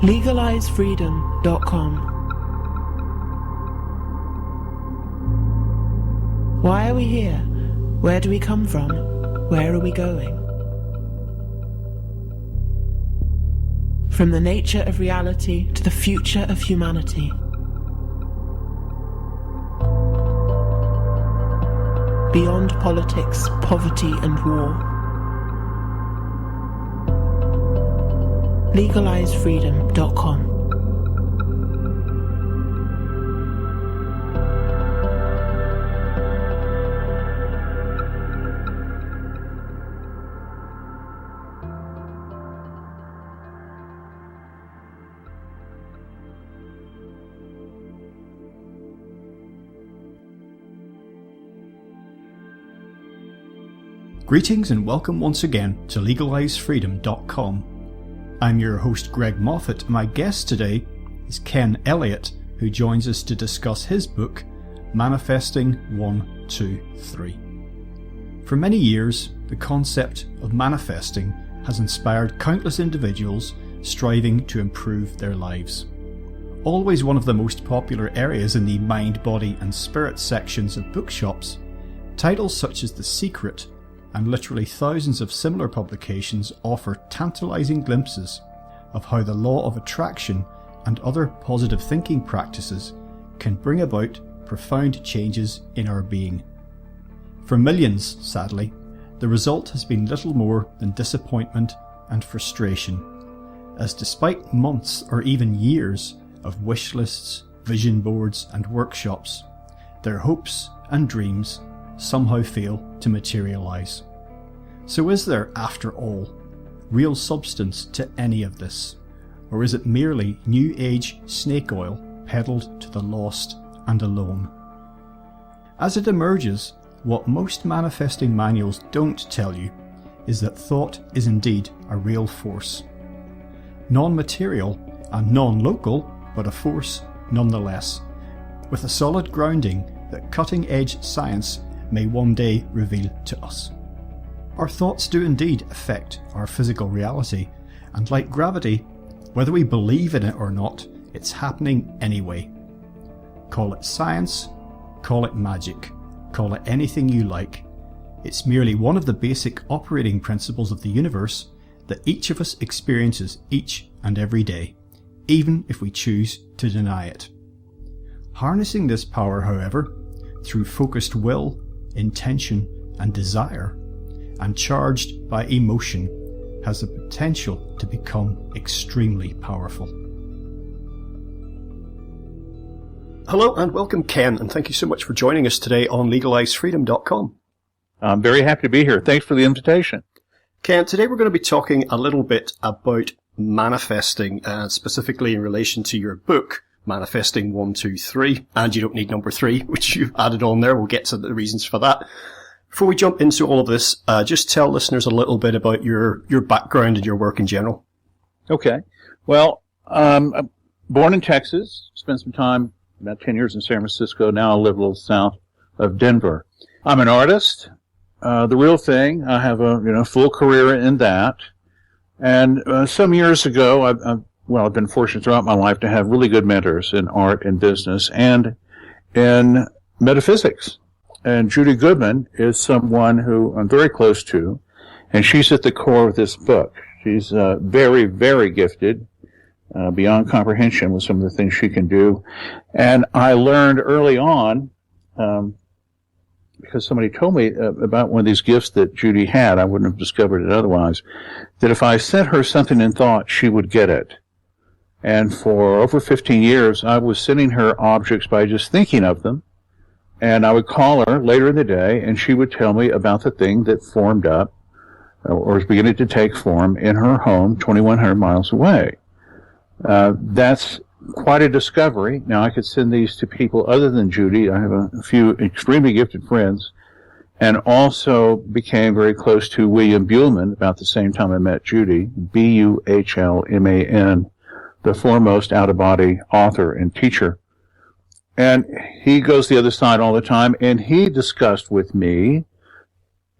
LegalizeFreedom.com. Why are we here? Where do we come from? Where are we going? From the nature of reality to the future of humanity. Beyond politics, poverty and war. LegalizeFreedom.com. Greetings and welcome once again to LegalizeFreedom.com. I'm your host Greg Moffat, and my guest today is Ken Elliott, who joins us to discuss his book, Manifesting 1, 2, 3. For many years, the concept of manifesting has inspired countless individuals striving to improve their lives. Always one of the most popular areas in the mind, body and spirit sections of bookshops, titles such as The Secret and literally thousands of similar publications offer tantalising glimpses of how the law of attraction and other positive thinking practices can bring about profound changes in our being. For millions, sadly, the result has been little more than disappointment and frustration, as despite months or even years of wish lists, vision boards and workshops, their hopes and dreams somehow fail to materialize. So is there, after all, real substance to any of this? Or is it merely New Age snake oil peddled to the lost and alone? As it emerges, what most manifesting manuals don't tell you is that thought is indeed a real force. Non-material and non-local, but a force nonetheless, with a solid grounding that cutting-edge science may one day reveal to us. Our thoughts do indeed affect our physical reality, and like gravity, whether we believe in it or not, it's happening anyway. Call it science, call it magic, call it anything you like. It's merely one of the basic operating principles of the universe that each of us experiences each and every day, even if we choose to deny it. Harnessing this power, however, through focused will, intention and desire, and charged by emotion, has the potential to become extremely powerful. Hello and welcome, Ken, and thank you so much for joining us today on LegalizeFreedom.com. I'm very happy to be here. Thanks for the invitation. Ken, today we're going to be talking a little bit about manifesting, specifically in relation to your book, Manifesting 1, 2, 3, and you don't need number 3, which you added on there. We'll get to the reasons for that. Before we jump into all of this, just tell listeners a little bit about your background and your work in general. Okay. Well, I'm born in Texas, spent some time, about 10 years in San Francisco. Now I live a little south of Denver. I'm an artist, the real thing. I have a full career in that. And some years ago, I've been fortunate throughout my life to have really good mentors in art and business and in metaphysics. And Judy Goodman is someone who I'm very close to, and she's at the core of this book. She's very, very gifted, beyond comprehension with some of the things she can do. And I learned early on, because somebody told me about one of these gifts that Judy had, I wouldn't have discovered it otherwise, that if I sent her something in thought, she would get it. And for over 15 years, I was sending her objects by just thinking of them. And I would call her later in the day, and she would tell me about the thing that formed up, or was beginning to take form in her home 2,100 miles away. That's quite a discovery. Now, I could send these to people other than Judy. I have a few extremely gifted friends, and also became very close to William Buhlman about the same time I met Judy, Buhlman, the foremost out-of-body author and teacher. And he goes the other side all the time, and he discussed with me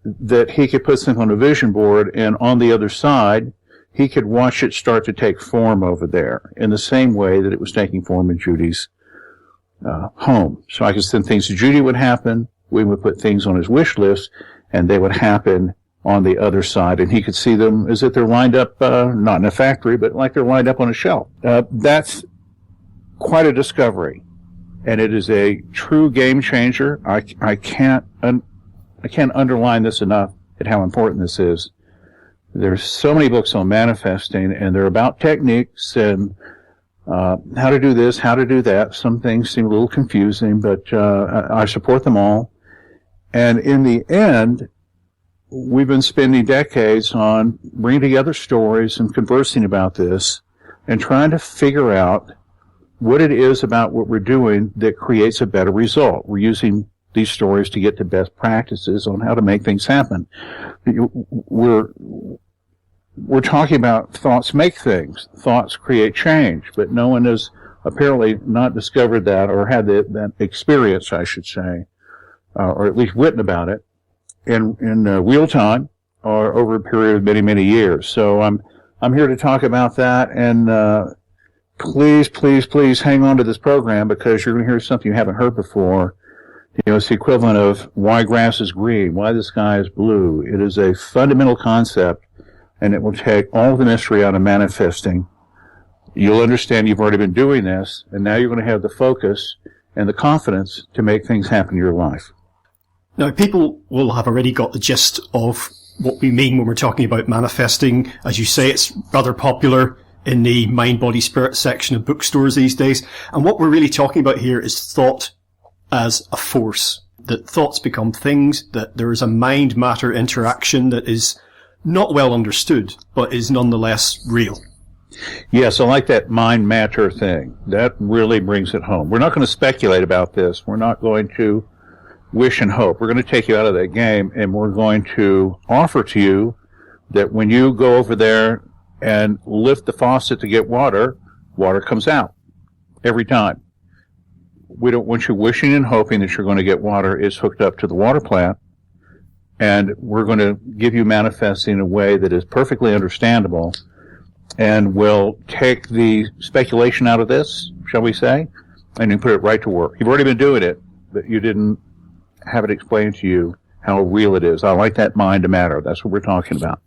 that he could put something on a vision board, and on the other side, he could watch it start to take form over there in the same way that it was taking form in Judy's home. So I could send things to Judy would happen. We would put things on his wish list, and they would happen on the other side. And he could see them as if they're lined up, not in a factory, but like they're lined up on a shelf. That's quite a discovery. And it is a true game changer. I can't underline this enough at how important this is. There's so many books on manifesting, and they're about techniques and how to do this, how to do that. Some things seem a little confusing, but I support them all. And in the end, we've been spending decades on bringing together stories and conversing about this and trying to figure out what it is about what we're doing that creates a better result. We're using these stories to get to best practices on how to make things happen. We're talking about thoughts make things. Thoughts create change, but no one has apparently not discovered that or had that experience, I should say, or at least written about it in real time or over a period of many, many years. So I'm here to talk about that, and please hang on to this program, because you're going to hear something you haven't heard before. It's the equivalent of why grass is green, why the sky is blue. It is a fundamental concept, and it will take all the mystery out of manifesting. You'll understand you've already been doing this, and now you're going to have the focus and the confidence to make things happen in your life. Now, people will have already got the gist of what we mean when we're talking about manifesting. As you say, it's rather popular in the mind, body, spirit section of bookstores these days. And what we're really talking about here is thought as a force. That thoughts become things, that there is a mind-matter interaction that is not well understood, but is nonetheless real. Yes, I like that mind-matter thing. That really brings it home. We're not going to speculate about this. We're not going to wish and hope. We're going to take you out of that game, and we're going to offer to you that when you go over there and lift the faucet to get water, water comes out every time. We don't want you wishing and hoping that you're going to get water. It's hooked up to the water plant, and we're going to give you manifesting in a way that is perfectly understandable, and will take the speculation out of this, shall we say, and you put it right to work. You've already been doing it, but you didn't have it explained to you how real it is. I like that mind to matter. That's what we're talking about.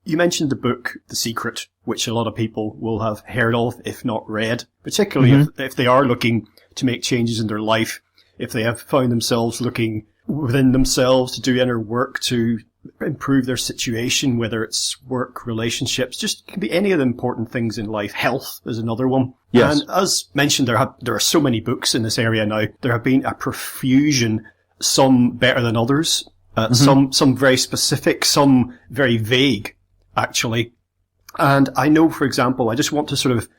You mentioned the book, The Secret, which a lot of people will have heard of, if not read, particularly if they are looking to make changes in their life, if they have found themselves looking within themselves to do inner work to improve their situation, whether it's work, relationships, just can be any of the important things in life. Health is another one. Yes. And as mentioned, there are so many books in this area now. There have been a profusion, some better than others, some very specific, some very vague, actually. And I know, for example, I just want to sort of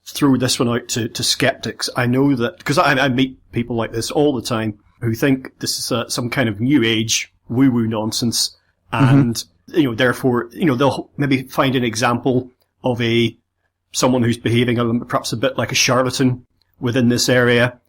throw this one out to skeptics. I know that, because I meet people like this all the time who think this is some kind of new age woo-woo nonsense. And, therefore, they'll maybe find an example of someone who's behaving perhaps a bit like a charlatan within this area,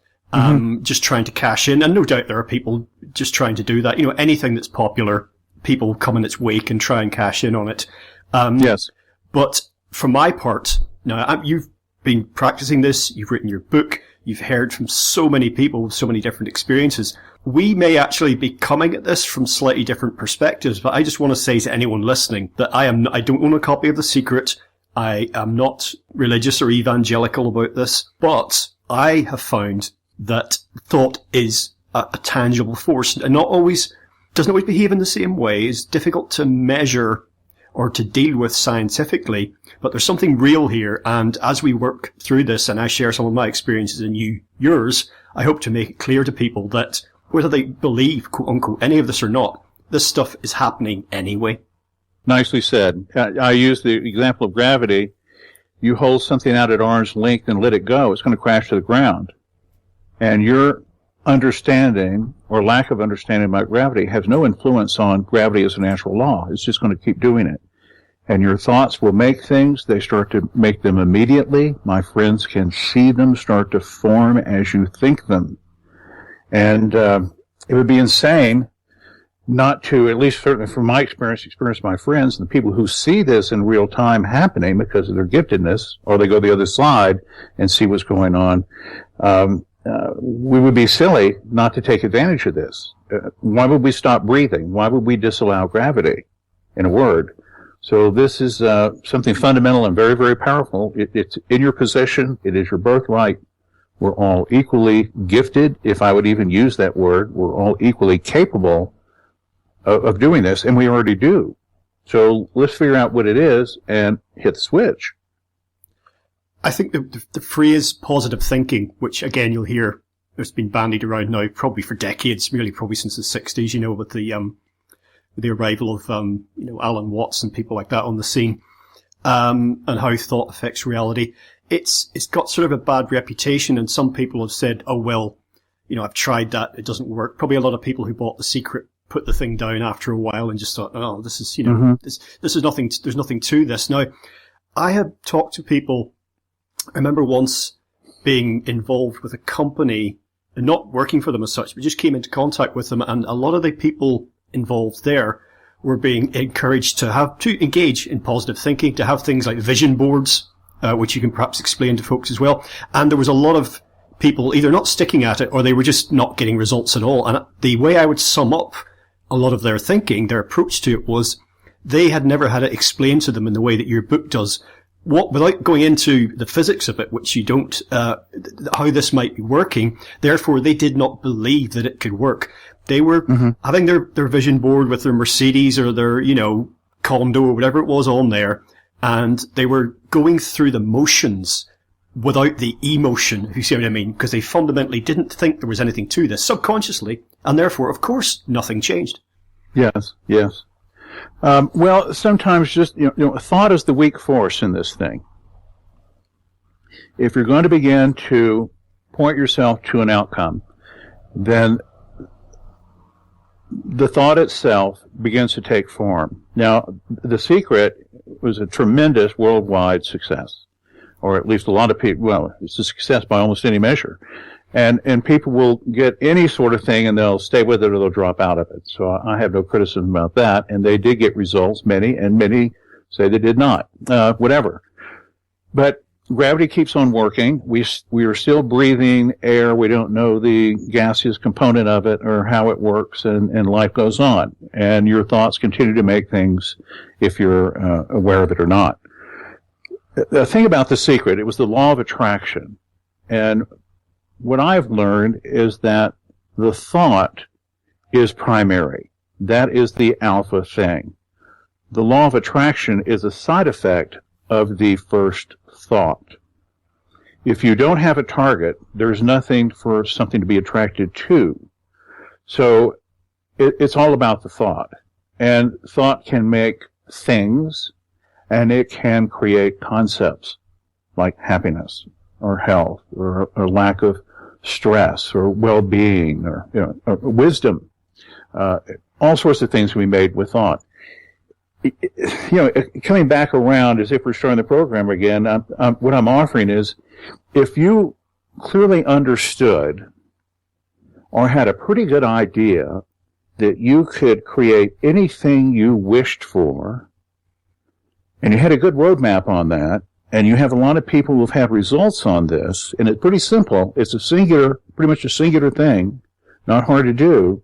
just trying to cash in. And no doubt there are people just trying to do that. Anything that's popular, people come in its wake and try and cash in on it. Yes. But for my part, now you've been practicing this, you've written your book, you've heard from so many people with so many different experiences. We may actually be coming at this from slightly different perspectives, but I just want to say to anyone listening that I don't own a copy of The Secret. I am not religious or evangelical about this, but I have found that thought is a tangible force and doesn't always behave in the same way. It's difficult to measure or to deal with scientifically, but there's something real here. And as we work through this and I share some of my experiences and yours, I hope to make it clear to people that whether they believe, quote unquote, any of this or not, this stuff is happening anyway. Nicely said. I use the example of gravity. You hold something out at arm's length and let it go, it's going to crash to the ground. And your understanding or lack of understanding about gravity has no influence on gravity as a natural law. It's just going to keep doing it. And your thoughts will make things. They start to make them immediately. My friends can see them start to form as you think them. And it would be insane not to, at least certainly from my experience my friends, and the people who see this in real time happening because of their giftedness, or they go the other side and see what's going on, we would be silly not to take advantage of this. Why would we stop breathing? Why would we disallow gravity, in a word? So this is something fundamental and very, very powerful. It's in your possession. It is your birthright. We're all equally gifted, if I would even use that word. We're all equally capable of doing this, and we already do. So let's figure out what it is and hit the switch. I think the phrase positive thinking, which again you'll hear, it's been bandied around now probably for decades, really probably since the 60s, with the arrival of, Alan Watts and people like that on the scene, and how thought affects reality. It's got sort of a bad reputation, and some people have said, oh well, I've tried that, it doesn't work. Probably a lot of people who bought The Secret put the thing down after a while and just thought, oh, this is, this is nothing, there's nothing to this. Now, I have talked to people. I remember once being involved with a company, and not working for them as such, but just came into contact with them, and a lot of the people involved there were being encouraged to engage in positive thinking, to have things like vision boards, which you can perhaps explain to folks as well. And there was a lot of people either not sticking at it, or they were just not getting results at all. And the way I would sum up a lot of their thinking, their approach to it, was they had never had it explained to them in the way that your book does. Without going into the physics of it, which you don't, how this might be working, therefore they did not believe that it could work. They were having their vision board with their Mercedes or their, condo or whatever it was on there, and they were going through the motions without the emotion, if you see what I mean, because they fundamentally didn't think there was anything to this subconsciously, and therefore, of course, nothing changed. Yes. Well, sometimes just, thought is the weak force in this thing. If you're going to begin to point yourself to an outcome, then the thought itself begins to take form. Now, The Secret was a tremendous worldwide success, or at least a lot of people, well, it's a success by almost any measure. And people will get any sort of thing and they'll stay with it or they'll drop out of it. So I have no criticism about that. And they did get results, many say they did not. Whatever. But gravity keeps on working. We are still breathing air. We don't know the gaseous component of it or how it works, and life goes on. And your thoughts continue to make things if you're aware of it or not. The thing about The Secret, it was the law of attraction. And what I've learned is that the thought is primary. That is the alpha thing. The law of attraction is a side effect of the first thought. If you don't have a target, there's nothing for something to be attracted to. So it's all about the thought. And thought can make things, and it can create concepts like happiness or health or lack of stress or well-being or, or wisdom. All sorts of things can be made with thought. Coming back around as if we're starting the program again, what I'm offering is, if you clearly understood or had a pretty good idea that you could create anything you wished for, and you had a good roadmap on that, and you have a lot of people who have had results on this, and it's pretty simple. It's pretty much a singular thing, not hard to do.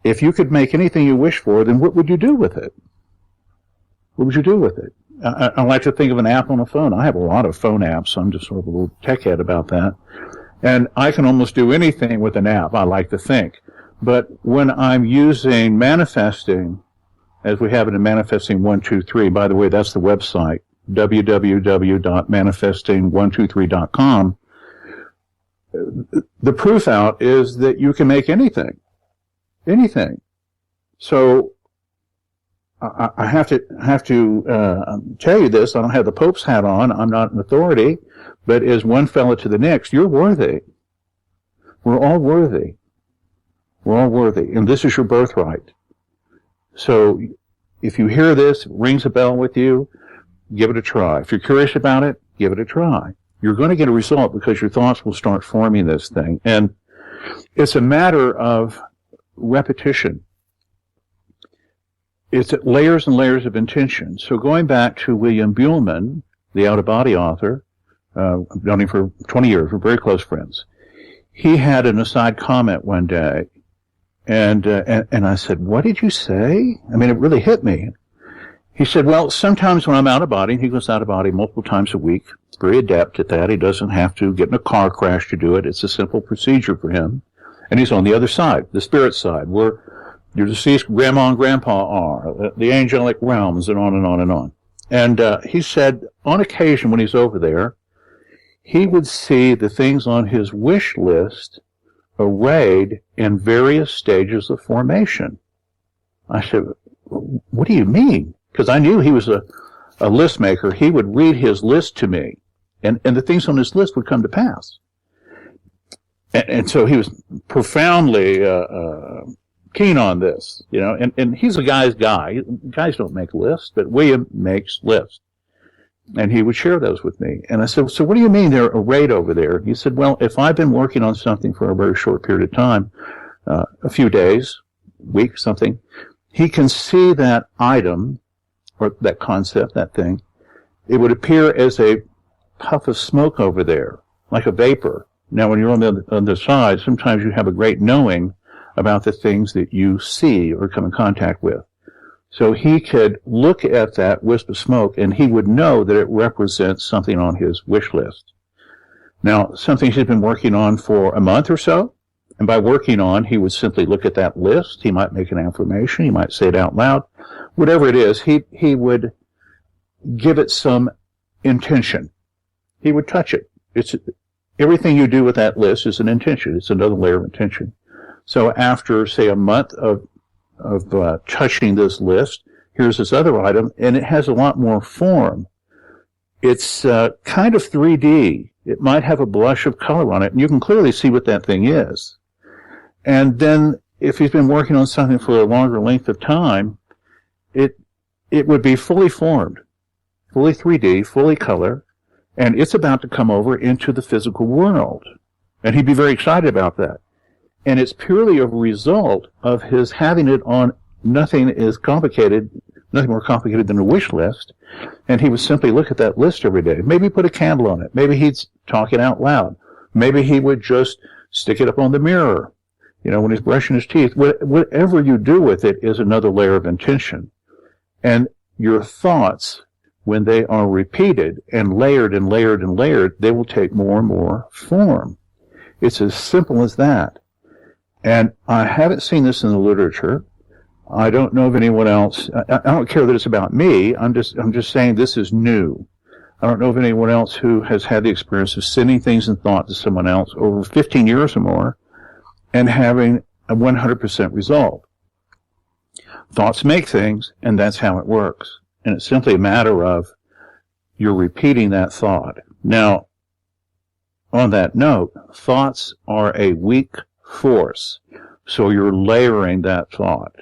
If you could make anything you wish for, then what would you do with it? What would you do with it? I like to think of an app on a phone. I have a lot of phone apps. I'm just sort of a little tech head about that. And I can almost do anything with an app, I like to think. But when I'm using manifesting, as we have it in Manifesting 123, by the way, that's the website, www.manifesting123.com. The proof out is that you can make anything. So I have to tell you this. I don't have the Pope's hat on. I'm not an authority, but as one fellow to the next, you're worthy. We're all worthy. And this is your birthright. So if you hear this, it rings a bell with you, give it a try. If you're curious about it, give it a try. You're going to get a result because your thoughts will start forming this thing. And it's a matter of repetition. it's layers and layers of intention. So going back to William Buhlman, the out-of-body author, I've known him for 20 years. We're very close friends. He had an aside comment one day, and I said, "What did you say?" I mean, it really hit me. He said, "Well, sometimes when I'm out of body," and he goes out of body multiple times a week, very adept at that. He doesn't have to get in a car crash to do it. It's a simple procedure for him. And he's on the other side, the spirit side, where your deceased grandma and grandpa are, the angelic realms, and on and on and on. And he said, on occasion when he's over there, he would see the things on his wish list arrayed in various stages of formation. I said, "What do you mean?" Because I knew he was a list maker. He would read his list to me, and the things on his list would come to pass. And so he was profoundly keen on this, you know, and he's a guy's guy. Guys don't make lists, but William makes lists. And he would share those with me. And I said, "So what do you mean they're arrayed over there?" He said, "Well, if I've been working on something for a very short period of time, a few days, week, something, he can see that item, or that concept, that thing. It would appear as a puff of smoke over there, like a vapor. Now, when you're on the other side, sometimes you have a great knowing about the things that you see or come in contact with. So he could look at that wisp of smoke, and he would know that it represents something on his wish list. Now, something he's been working on for a month or so, and by working on, he would simply look at that list. He might make an affirmation. He might say it out loud. Whatever it is, he would give it some intention. He would touch it. It's everything you do with that list is an intention. It's another layer of intention. So after, say, a month of touching this list, here's this other item, and it has a lot more form. It's kind of 3D. It might have a blush of color on it, and you can clearly see what that thing is. And then, if he's been working on something for a longer length of time, it would be fully formed, fully 3D, fully color, and it's about to come over into the physical world. And he'd be very excited about that. And it's purely a result of his having it on nothing more complicated than a wish list. And he would simply look at that list every day. Maybe put a candle on it. Maybe he'd talk it out loud. Maybe he would just stick it up on the mirror, you know, when he's brushing his teeth. Whatever you do with it is another layer of intention. And your thoughts, when they are repeated and layered and layered and layered, they will take more and more form. It's as simple as that. And I haven't seen this in the literature. I don't know of anyone else. I don't care that it's about me. I'm just saying this is new. I don't know of anyone else who has had the experience of sending things in thought to someone else over 15 years or more and having a 100% result. Thoughts make things, and that's how it works. And it's simply a matter of you're repeating that thought. Now, on that note, thoughts are a weak force. So you're layering that thought.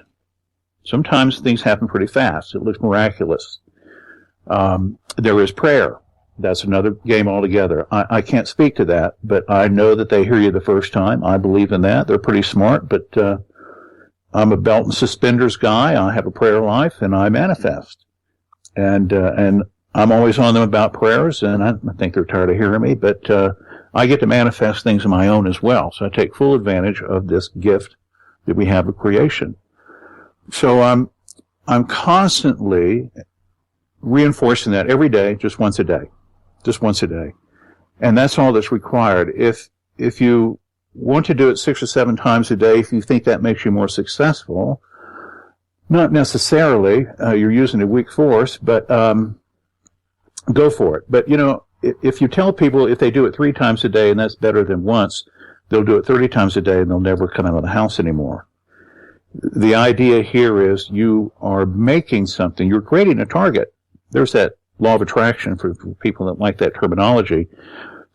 Sometimes things happen pretty fast. It looks miraculous. There is prayer. That's another game altogether. I can't speak to that, but I know that they hear you the first time. I believe in that. They're pretty smart, but I'm a belt and suspenders guy. I have a prayer life, and I manifest. And I'm always on them about prayers, and I think they're tired of hearing me, but I get to manifest things of my own as well. So I take full advantage of this gift that we have of creation. So I'm constantly reinforcing that every day, just once a day. And that's all that's required. If you want to do it 6 or 7 times a day, if you think that makes you more successful, not necessarily, you're using a weak force, but go for it. But, you know, if you tell people if they do it 3 times a day and that's better than once, they'll do it 30 times a day and they'll never come out of the house anymore. The idea here is you are making something, you're creating a target. There's that law of attraction for people that like that terminology.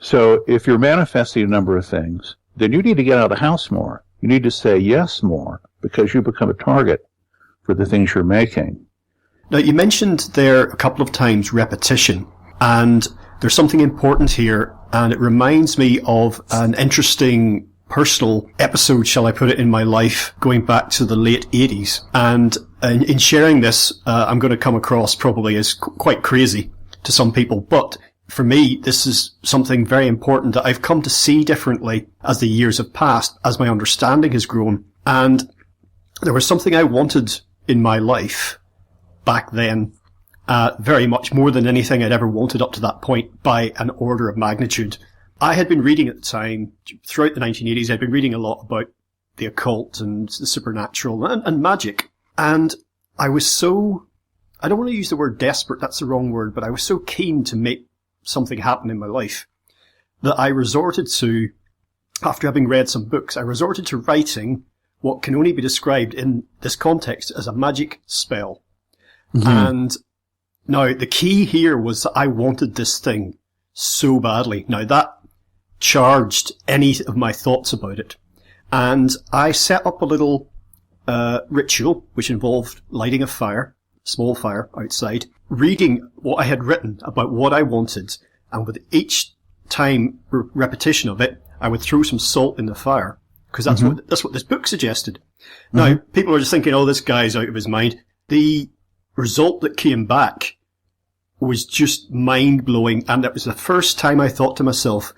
So if you're manifesting a number of things, then you need to get out of the house more. You need to say yes more because you become a target for the things you're making. Now, you mentioned there a couple of times repetition, and there's something important here, and it reminds me of an interesting personal episode, shall I put it, in my life, going back to the late 80s. And in sharing this, I'm going to come across probably as quite crazy to some people. But for me, this is something very important that I've come to see differently as the years have passed, as my understanding has grown. And there was something I wanted in my life back then, very much more than anything I'd ever wanted up to that point, by an order of magnitude. I had been reading at the time, throughout the 1980s, I'd been reading a lot about the occult and the supernatural and magic. And I was so, I don't want to use the word desperate, that's the wrong word, but I was so keen to make something happen in my life that I resorted to, after having read some books, I resorted to writing what can only be described in this context as a magic spell. Mm-hmm. And now the key here was that I wanted this thing so badly. Now that charged any of my thoughts about it. And I set up a little ritual which involved lighting a fire, small fire outside, reading what I had written about what I wanted, and with each time repetition of it, I would throw some salt in the fire, because that's what this book suggested. Mm-hmm. Now, people are just thinking, oh, this guy's out of his mind. The result that came back was just mind-blowing, and it was the first time I thought to myself,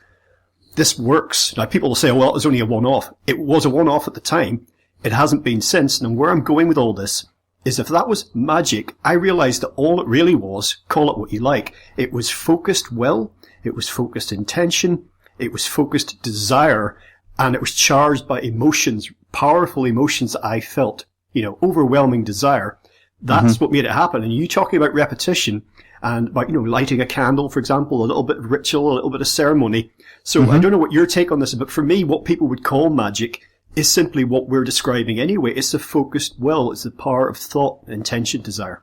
this works. Now, people will say, well, it was only a one-off. It was a one-off at the time. It hasn't been since, and where I'm going with all this is if that was magic, I realized that all it really was, call it what you like, it was focused will, it was focused intention, it was focused desire, and it was charged by emotions, powerful emotions that I felt, overwhelming desire. That's what made it happen. And you talking about repetition and about, lighting a candle, for example, a little bit of ritual, a little bit of ceremony. So I don't know what your take on this is, but for me, what people would call magic is simply what we're describing anyway. It's the focused will. It's the power of thought, intention, desire.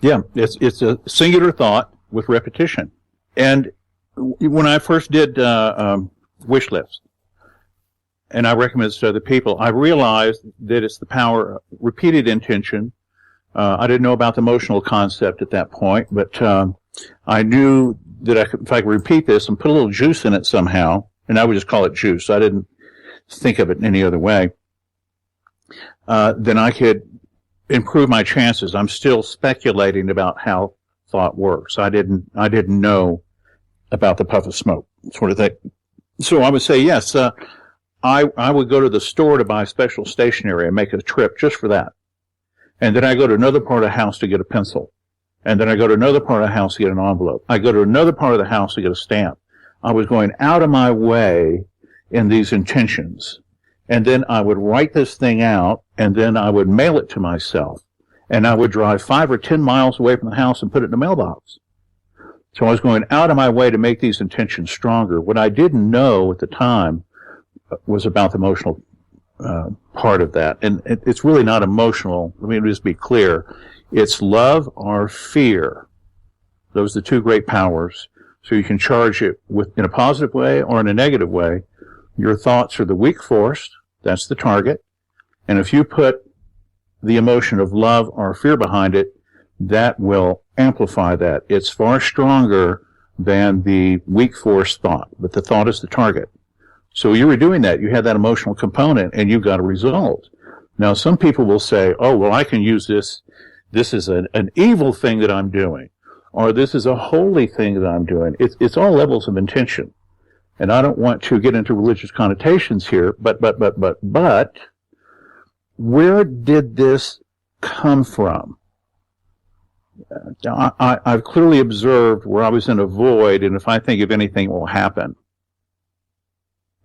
Yeah, it's a singular thought with repetition. And when I first did wish lists, and I recommend this to other people, I realized that it's the power of repeated intention. I didn't know about the emotional concept at that point, but I knew that if I could repeat this and put a little juice in it somehow, and I would just call it juice, I didn't think of it in any other way, then I could improve my chances. I'm still speculating about how thought works. I didn't know about the puff of smoke sort of thing. So I would say, yes, I would go to the store to buy special stationery and make a trip just for that. And then I go to another part of the house to get a pencil. And then I go to another part of the house to get an envelope. I go to another part of the house to get a stamp. I was going out of my way in these intentions. And then I would write this thing out, and then I would mail it to myself. And I would drive 5 or 10 miles away from the house and put it in the mailbox. So I was going out of my way to make these intentions stronger. What I didn't know at the time was about the emotional part of that. And it's really not emotional. Let me just be clear. It's love or fear. Those are the two great powers. So you can charge it in a positive way or in a negative way. Your thoughts are the weak force. That's the target. And if you put the emotion of love or fear behind it, that will amplify that. It's far stronger than the weak force thought, but the thought is the target. So you were doing that. You had that emotional component, and you got a result. Now, some people will say, oh, well, I can use this. This is an evil thing that I'm doing, or this is a holy thing that I'm doing. It's all levels of intention. And I don't want to get into religious connotations here, but, where did this come from? I've clearly observed where I was in a void, and if I think of anything, it will happen.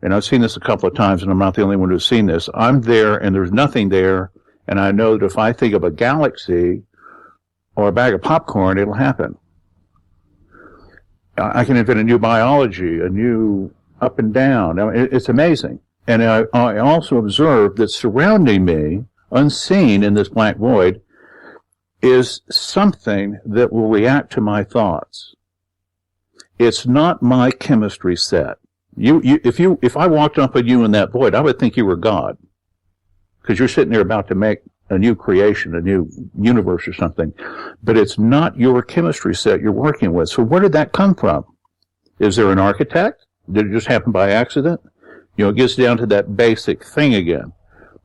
And I've seen this a couple of times, and I'm not the only one who's seen this. I'm there, and there's nothing there, and I know that if I think of a galaxy or a bag of popcorn, it'll happen. I can invent a new biology, a new up and down. I mean, it's amazing. And I also observe that surrounding me, unseen in this black void, is something that will react to my thoughts. It's not my chemistry set. If I walked up on you in that void, I would think you were God, because you're sitting there about to make a new creation, a new universe or something. But it's not your chemistry set you're working with. So where did that come from? Is there an architect? Did it just happen by accident? It gets down to that basic thing again.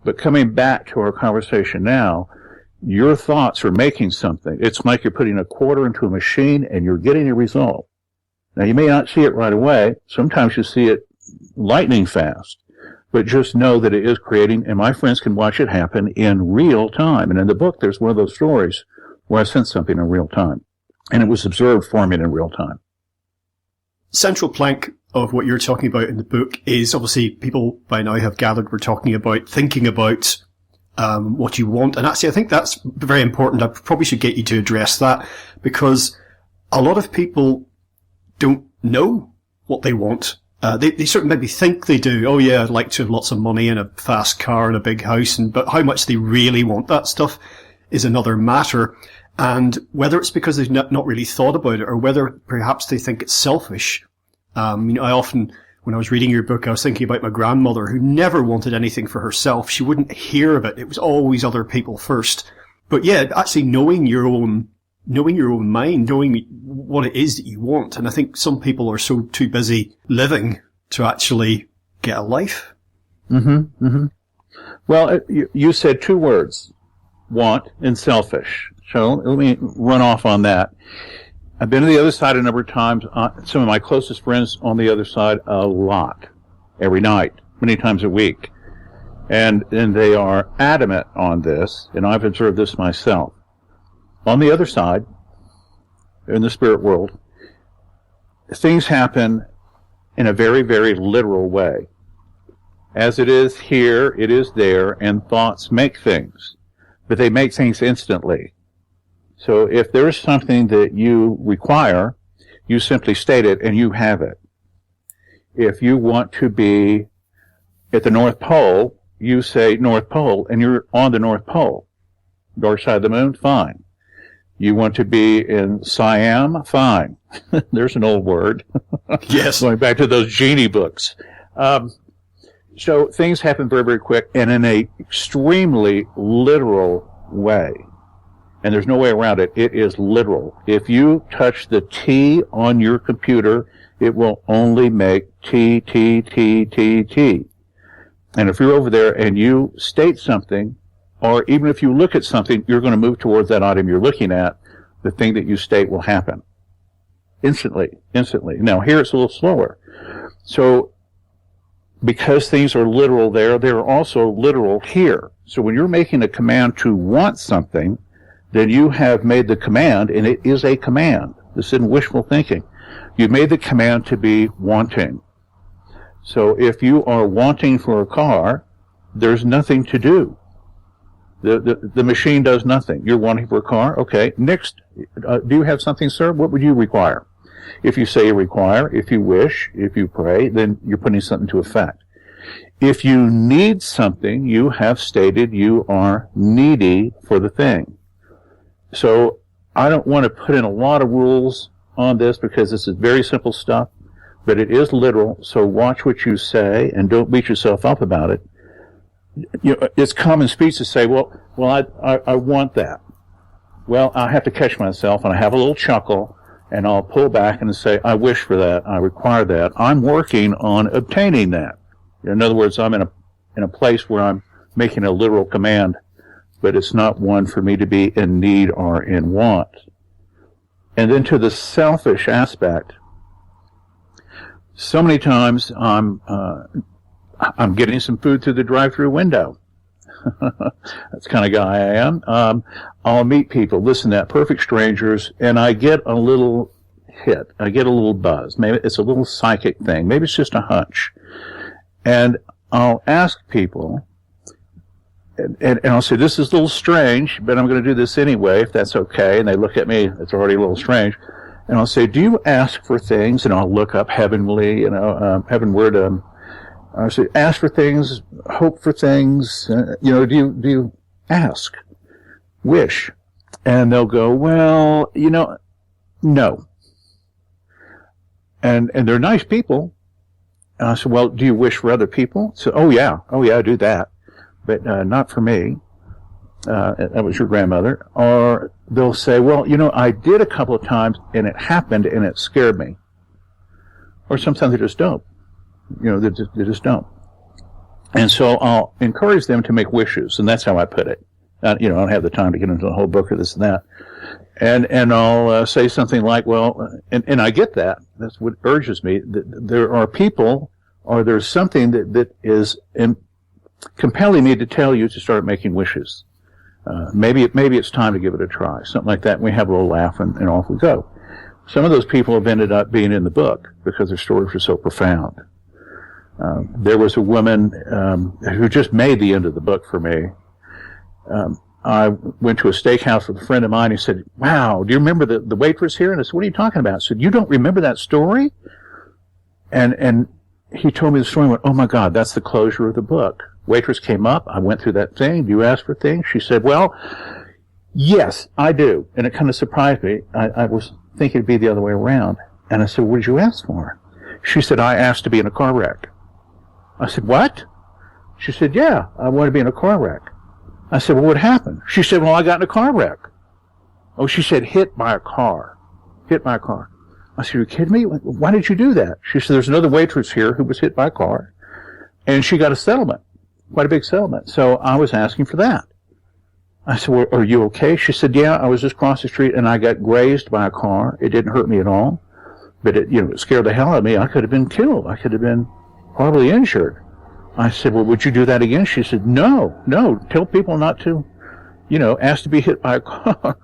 But coming back to our conversation now, your thoughts are making something. It's like you're putting a quarter into a machine and you're getting a result. Now, you may not see it right away. Sometimes you see it lightning fast. But just know that it is creating, and my friends can watch it happen in real time. And in the book, there's one of those stories where I sent something in real time. And it was observed for me in real time. Central plank of what you're talking about in the book is, obviously, people by now have gathered, we're talking about thinking about what you want. And actually, I think that's very important. I probably should get you to address that, because a lot of people don't know what they want. They sort of maybe think they do. Oh yeah, I'd like to have lots of money and a fast car and a big house, but how much they really want that stuff is another matter. And whether it's because they've not really thought about it, or whether perhaps they think it's selfish. I often, when I was reading your book, I was thinking about my grandmother, who never wanted anything for herself. She wouldn't hear of it. It was always other people first. But yeah, actually knowing your own mind, knowing what it is that you want. And I think some people are so too busy living to actually get a life. Mm-hmm. Mm-hmm. Well, you said two words, want and selfish. So let me run off on that. I've been to the other side a number of times. Some of my closest friends on the other side a lot, every night, many times a week. And they are adamant on this, and I've observed this myself. On the other side, in the spirit world, things happen in a very, very literal way. As it is here, it is there, and thoughts make things. But they make things instantly. So if there is something that you require, you simply state it and you have it. If you want to be at the North Pole, you say North Pole and you're on the North Pole. Dark side of the moon, fine. You want to be in Siam, fine. There's an old word. Yes. Going back to those genie books. So things happen very, very quick and in a extremely literal way. And there's no way around it. It is literal. If you touch the T on your computer, it will only make T, T, T, T, T. And if you're over there and you state something, or even if you look at something, you're going to move towards that item you're looking at, the thing that you state will happen. Instantly. Now, here it's a little slower. So, because things are literal there, they're also literal here. So when you're making a command to want something, then you have made the command, and it is a command. This isn't wishful thinking. You've made the command to be wanting. So if you are wanting for a car, there's nothing to do. The machine does nothing. You're wanting for a car? Okay. Next, do you have something, sir? What would you require? If you say you require, if you wish, if you pray, then you're putting something to effect. If you need something, you have stated you are needy for the thing. So I don't want to put in a lot of rules on this because this is very simple stuff, but it is literal. So watch what you say and don't beat yourself up about it. It's common speech to say, well, I want that. Well, I have to catch myself and I have a little chuckle and I'll pull back and say, I wish for that. I require that. I'm working on obtaining that. In other words, I'm in a place where I'm making a literal command, but it's not one for me to be in need or in want. And then to the selfish aspect, so many times I'm getting some food through the drive-through window. That's the kind of guy I am. I'll meet people, listen to that, perfect strangers, and I get a little hit. I get a little buzz. Maybe it's a little psychic thing. Maybe it's just a hunch. And I'll ask people, and I'll say, this is a little strange, but I'm going to do this anyway, if that's okay. And they look at me, it's already a little strange. And I'll say, do you ask for things? And I'll look up heavenly, heavenward, I say, ask for things, hope for things, do you ask, wish? And they'll go, well, no. And they're nice people. And I said, well, do you wish for other people? So, oh yeah, I do that. But not for me. That was your grandmother. Or they'll say, well, I did a couple of times and it happened and it scared me. Or sometimes they just don't. They just don't. And so I'll encourage them to make wishes, and that's how I put it. I don't have the time to get into the whole book or this and that. And I'll say something like, well, and I get that. That's what urges me. That there are people, or there's something that is compelling me to tell you to start making wishes. Maybe it's time to give it a try, something like that. And we have a little laugh, and off we go. Some of those people have ended up being in the book because their stories were so profound. There was a woman who just made the end of the book for me. I went to a steakhouse with a friend of mine. He said, "Wow, do you remember the waitress here?" And I said, "What are you talking about?" I said, "You don't remember that story?" And he told me the story and went, "Oh my God, that's the closure of the book." Waitress came up. I went through that thing. "Do you ask for things?" She said, "Well, yes, I do." And it kind of surprised me. I was thinking it'd be the other way around. And I said, "What did you ask for?" She said, "I asked to be in a car wreck." I said, "What?" She said, "Yeah, I want to be in a car wreck." I said, "Well, what happened?" She said, "Well, I got in a car wreck." Oh, she said, hit by a car. Hit by a car. I said, "Are you kidding me? Why did you do that?" She said, "There's another waitress here who was hit by a car, and she got a settlement, quite a big settlement. So I was asking for that." I said, "Well, are you okay?" She said, "Yeah, I was just across the street, and I got grazed by a car. It didn't hurt me at all, but it scared the hell out of me. I could have been killed. I could have been horribly injured." I said, "Well, would you do that again?" She said, No, tell people not to, ask to be hit by a car."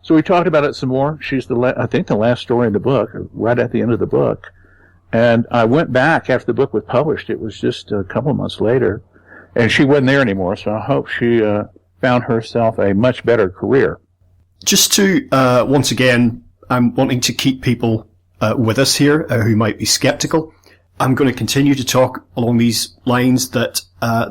So we talked about it some more. She's I think the last story in the book, right at the end of the book. And I went back after the book was published. It was just a couple of months later, and she wasn't there anymore. So I hope she found herself a much better career. Just to, once again, I'm wanting to keep people with us here who might be skeptical. I'm going to continue to talk along these lines that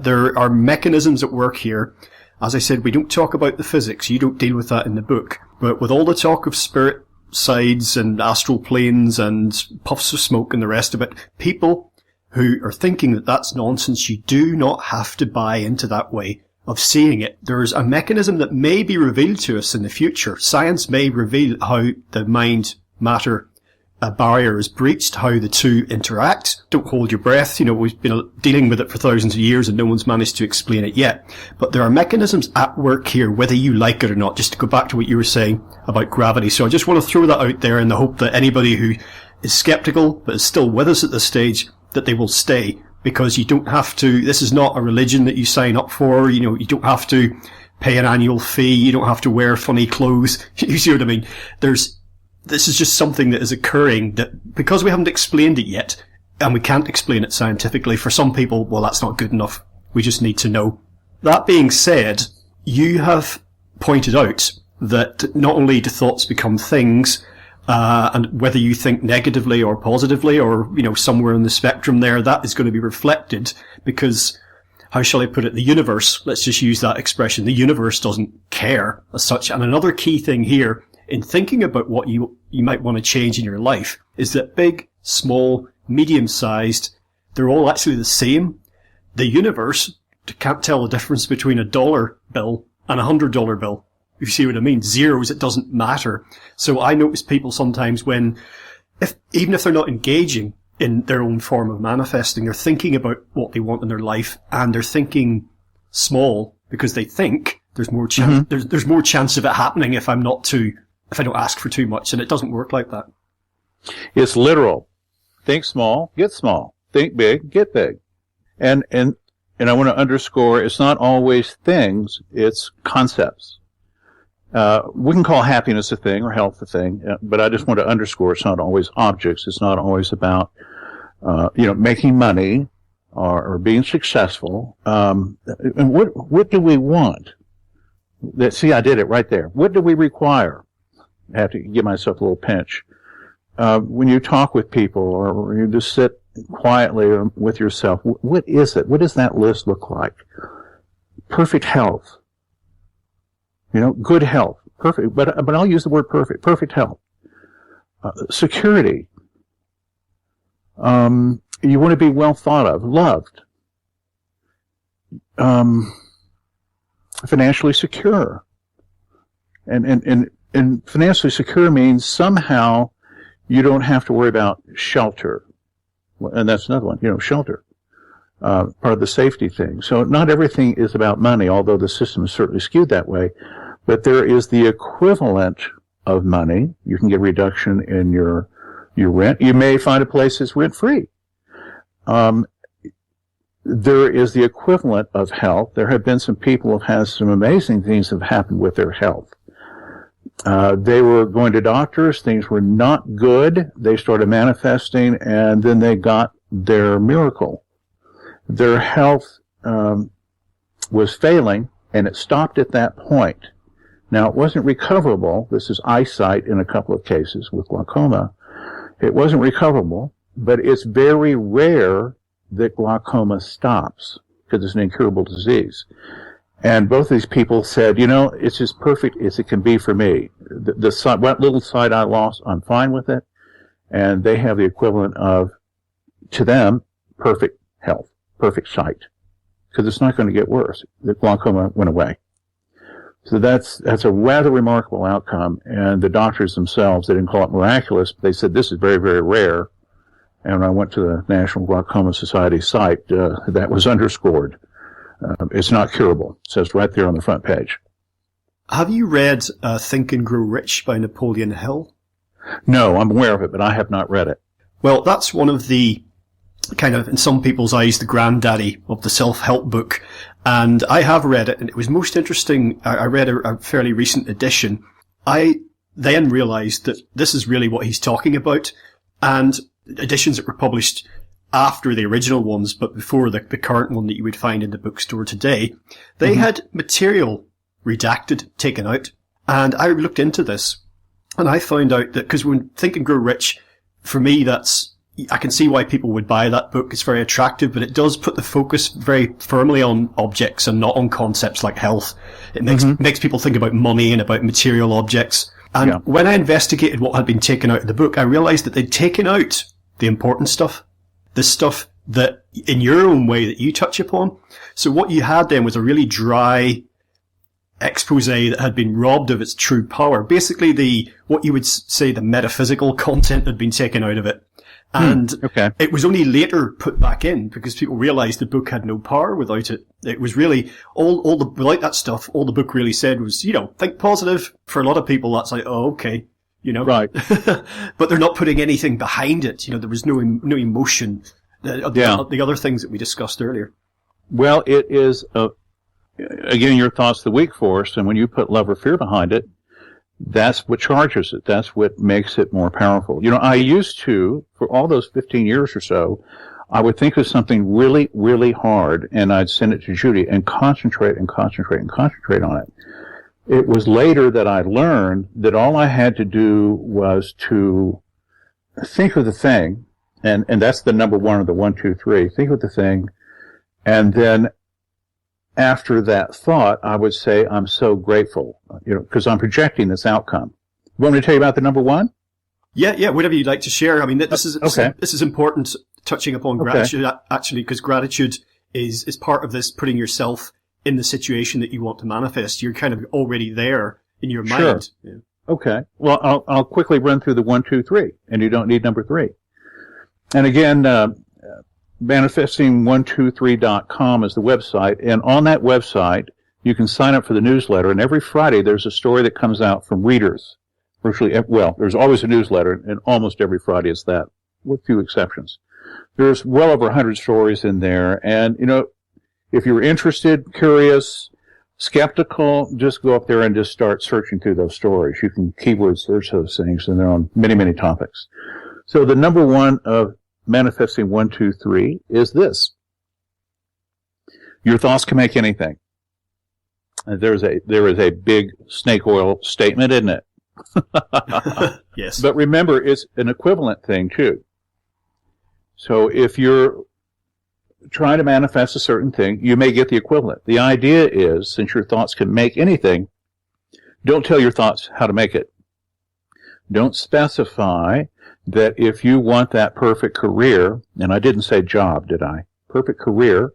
there are mechanisms at work here. As I said, we don't talk about the physics. You don't deal with that in the book. But with all the talk of spirit sides and astral planes and puffs of smoke and the rest of it, people who are thinking that that's nonsense, you do not have to buy into that way of seeing it. There's a mechanism that may be revealed to us in the future. Science may reveal how the mind-matter a barrier is breached, how the two interact. Don't hold your breath. We've been dealing with it for thousands of years and no one's managed to explain it yet. But there are mechanisms at work here, whether you like it or not, just to go back to what you were saying about gravity. So I just want to throw that out there in the hope that anybody who is skeptical but is still with us at this stage, that they will stay, because you don't have to, this is not a religion that you sign up for. You don't have to pay an annual fee. You don't have to wear funny clothes. You see what I mean? This is just something that is occurring that, because we haven't explained it yet, and we can't explain it scientifically, for some people, well, that's not good enough. We just need to know. That being said, you have pointed out that not only do thoughts become things, and whether you think negatively or positively or, somewhere in the spectrum there, that is going to be reflected because, how shall I put it, the universe, let's just use that expression, the universe doesn't care as such. And another key thing here, in thinking about what you might want to change in your life, is that big, small, medium-sized, they're all actually the same. The universe can't tell the difference between $1 bill and $100 bill. If you see what I mean, zeros, it doesn't matter. So I notice people sometimes even if they're not engaging in their own form of manifesting, they're thinking about what they want in their life, and they're thinking small because they think there's more chance. Mm-hmm. There's more chance of it happening if I don't ask for too much, and it doesn't work like that. It's literal. Think small, get small. Think big, get big. And I want to underscore, it's not always things, it's concepts. We can call happiness a thing or health a thing, but I just want to underscore it's not always objects. It's not always about, making money or being successful. And what do we want? See, I did it right there. What do we require? I have to give myself a little pinch. When you talk with people or you just sit quietly with yourself, what is it? What does that list look like? Perfect health. Good health. Perfect. But I'll use the word perfect. Perfect health. Security. You want to be well thought of, loved. Financially secure. And financially secure means somehow you don't have to worry about shelter. And that's another one, shelter. part of the safety thing. So not everything is about money, although the system is certainly skewed that way. But there is the equivalent of money. You can get a reduction in your rent. You may find a place that's rent-free. There is the equivalent of health. There have been some people who have had some amazing things have happened with their health. They were going to doctors. Things were not good. They started manifesting, and then they got their miracle. Their health was failing, and it stopped at that point. Now, it wasn't recoverable. This is eyesight in a couple of cases with glaucoma. It wasn't recoverable, but it's very rare that glaucoma stops because it's an incurable disease. And both of these people said, it's as perfect as it can be for me. The sight, what little sight I lost, I'm fine with it. And they have the equivalent of, to them, perfect health, perfect sight. Because it's not going to get worse. The glaucoma went away. So that's a rather remarkable outcome. And the doctors themselves, they didn't call it miraculous, but they said this is very, very rare. And when I went to the National Glaucoma Society site, that was underscored. It's not curable. It says right there on the front page. Have you read Think and Grow Rich by Napoleon Hill? No, I'm aware of it, but I have not read it. Well, that's one of the kind of, in some people's eyes, the granddaddy of the self-help book. And I have read it, and it was most interesting. I read a fairly recent edition. I then realized that this is really what he's talking about. And editions that were published after the original ones, but before the current one that you would find in the bookstore today, they had material redacted, taken out. And I looked into this, and I found out that, because when Think and Grow Rich, for me, I can see why people would buy that book. It's very attractive, but it does put the focus very firmly on objects and not on concepts like health. It makes people think about money and about material objects. And when I investigated what had been taken out of the book, I realized that they'd taken out the important stuff. The stuff that, in your own way, that you touch upon. So what you had then was a really dry expose that had been robbed of its true power. Basically, what you would say the metaphysical content had been taken out of it. And it was only later put back in because people realized the book had no power without it. It was really, without that stuff, all the book really said was, think positive. For a lot of people, that's like, oh, okay. Right. But they're not putting anything behind it. There was no emotion. The other things that we discussed earlier. Well, it is, again, your thoughts of the week for us, and when you put love or fear behind it, that's what charges it. That's what makes it more powerful. I used to, for all those 15 years or so, I would think of something really, really hard, and I'd send it to Judy and concentrate on it. It was later that I learned that all I had to do was to think of the thing, and that's the number one of the 1, 2, 3. Think of the thing, and then after that thought, I would say, I'm so grateful, because I'm projecting this outcome. You want me to tell you about the number one? Yeah, whatever you'd like to share. I mean, this is important, touching upon gratitude, actually, because gratitude is part of this, putting yourself in the situation that you want to manifest. You're kind of already there in your mind. Yeah. Okay. Well, I'll quickly run through the 1, 2, 3, and you don't need number 3. And again, manifesting123.com is the website, and on that website, you can sign up for the newsletter, and every Friday there's a story that comes out from readers. There's always a newsletter, and almost every Friday is that, with few exceptions. There's well over 100 stories in there, and, if you're interested, curious, skeptical, just go up there and just start searching through those stories. You can keyword search those things, and they're on many, many topics. So the number one of Manifesting 1, 2, 3 is this. Your thoughts can make anything. There is a big snake oil statement, isn't it? Yes. But remember, it's an equivalent thing, too. So if you're trying to manifest a certain thing, you may get the equivalent. The idea is, since your thoughts can make anything, don't tell your thoughts how to make it. Don't specify that if you want that perfect career, and I didn't say job, did I? Perfect career,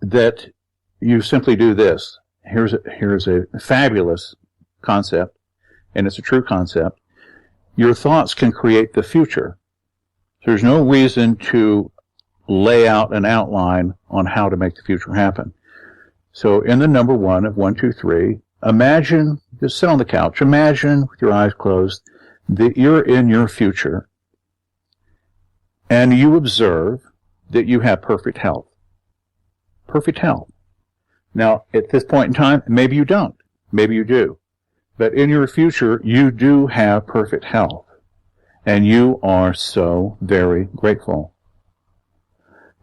that you simply do this. Here's a fabulous concept, and it's a true concept. Your thoughts can create the future. There's no reason to lay out an outline on how to make the future happen. So in the number 1 of 1, 2, 3, imagine, just sit on the couch, imagine with your eyes closed that you're in your future and you observe that you have perfect health. Perfect health. Now, at this point in time, maybe you don't. Maybe you do. But in your future, you do have perfect health. And you are so very grateful.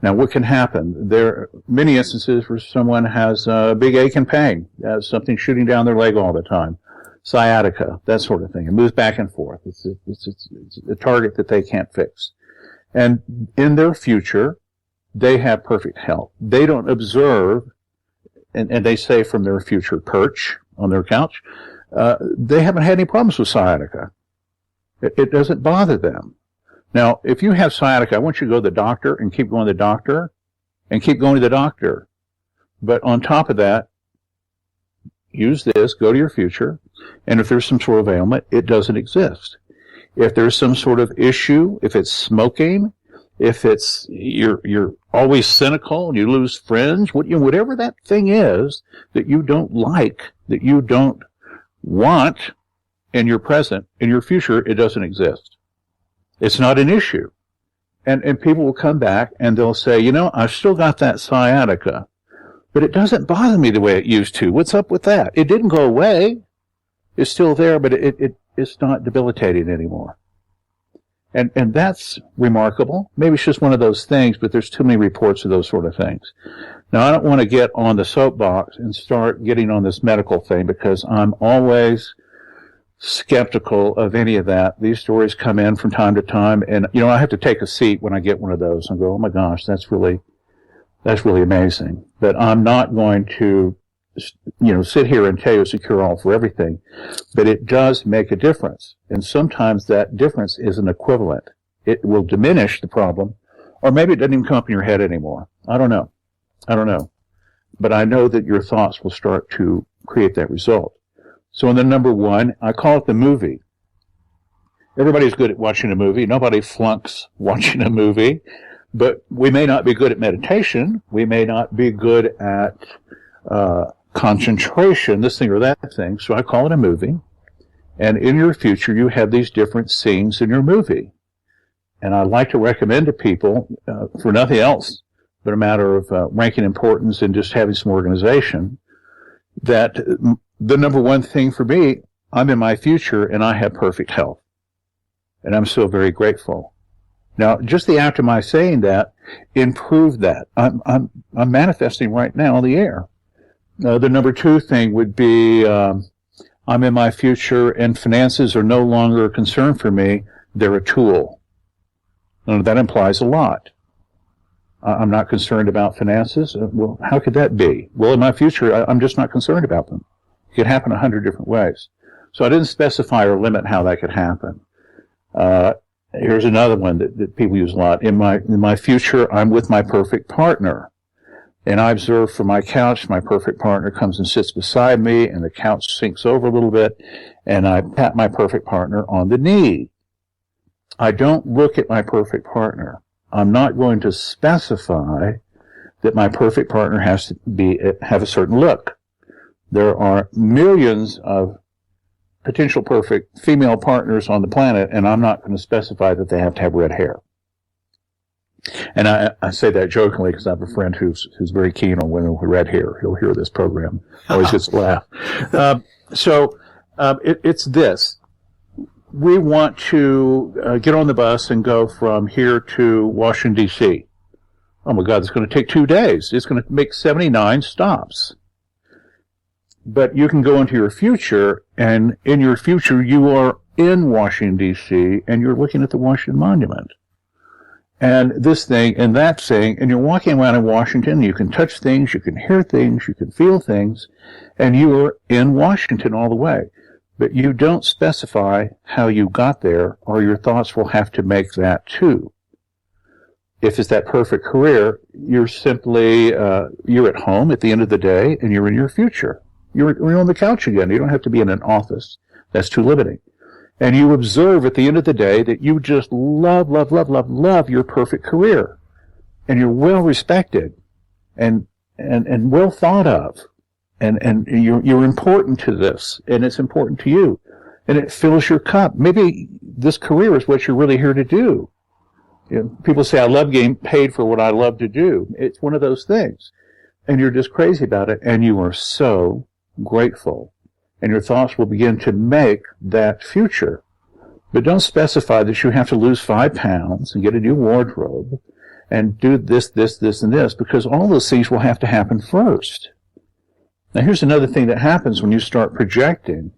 Now, what can happen? There are many instances where someone has a big ache and pain, has something shooting down their leg all the time, sciatica, that sort of thing. It moves back and forth. It's a target that they can't fix. And in their future, they have perfect health. They don't observe, and they say from their future perch on their couch, they haven't had any problems with sciatica. It doesn't bother them. Now, if you have sciatica, I want you to go to the doctor and keep going to the doctor and keep going to the doctor. But on top of that, use this, go to your future, and if there's some sort of ailment, it doesn't exist. If there's some sort of issue, if it's smoking, if it's you're always cynical and you lose friends, whatever that thing is that you don't like, that you don't want in your present, in your future, it doesn't exist. It's not an issue. And people will come back and they'll say, I've still got that sciatica, but it doesn't bother me the way it used to. What's up with that? It didn't go away. It's still there, but it's not debilitating anymore. And that's remarkable. Maybe it's just one of those things, but there's too many reports of those sort of things. Now, I don't want to get on the soapbox and start getting on this medical thing because I'm always skeptical of any of that. These stories come in from time to time, and I have to take a seat when I get one of those and go, oh my gosh, that's really amazing. But I'm not going to sit here and tell you it's a cure-all for everything, but it does make a difference. And sometimes that difference is an equivalent. It will diminish the problem, or maybe it doesn't even come up in your head anymore. I don't know. But I know that your thoughts will start to create that result. So in the number 1, I call it the movie. Everybody's good at watching a movie. Nobody flunks watching a movie. But we may not be good at meditation. We may not be good at concentration, this thing or that thing. So I call it a movie. And in your future, you have these different scenes in your movie. And I like to recommend to people, for nothing else but a matter of ranking importance and just having some organization, that the number 1 thing for me, I'm in my future and I have perfect health. And I'm so very grateful. Now, just the act of my saying that improved that. I'm manifesting right now on the air. The number 2 thing would be, I'm in my future and finances are no longer a concern for me. They're a tool. And that implies a lot. I'm not concerned about finances. Well, how could that be? Well, in my future, I'm just not concerned about them. It could happen 100 different ways. So I didn't specify or limit how that could happen. Here's another one that people use a lot. In my future, I'm with my perfect partner. And I observe from my couch, my perfect partner comes and sits beside me, and the couch sinks over a little bit, and I pat my perfect partner on the knee. I don't look at my perfect partner. I'm not going to specify that my perfect partner has to have a certain look. There are millions of potential perfect female partners on the planet, and I'm not going to specify that they have to have red hair. And I say that jokingly because I have a friend who's very keen on women with red hair. He'll hear this program. Always gets a laugh. It's this. We want to get on the bus and go from here to Washington, D.C. Oh, my God, it's going to take 2 days. It's going to make 79 stops. But you can go into your future, and in your future, you are in Washington, D.C., and you're looking at the Washington Monument. And this thing and that thing, and you're walking around in Washington, you can touch things, you can hear things, you can feel things, and you are in Washington all the way. But you don't specify how you got there, or your thoughts will have to make that too. If it's that perfect career, you're simply, you're at home at the end of the day, and you're in your future. You're on the couch again. You don't have to be in an office. That's too limiting. And you observe at the end of the day that you just love your perfect career. and you're well respected and well thought of, and you're important to this, and it's important to you, and it fills your cup. Maybe this career is what you're really here to do. People say, I love getting paid for what I love to do. It's one of those things. And you're just crazy about it, and you are so grateful. And your thoughts will begin to make that future. But don't specify that you have to lose 5 pounds and get a new wardrobe and do this, and this, because all those things will have to happen first. Now, here's another thing that happens when you start projecting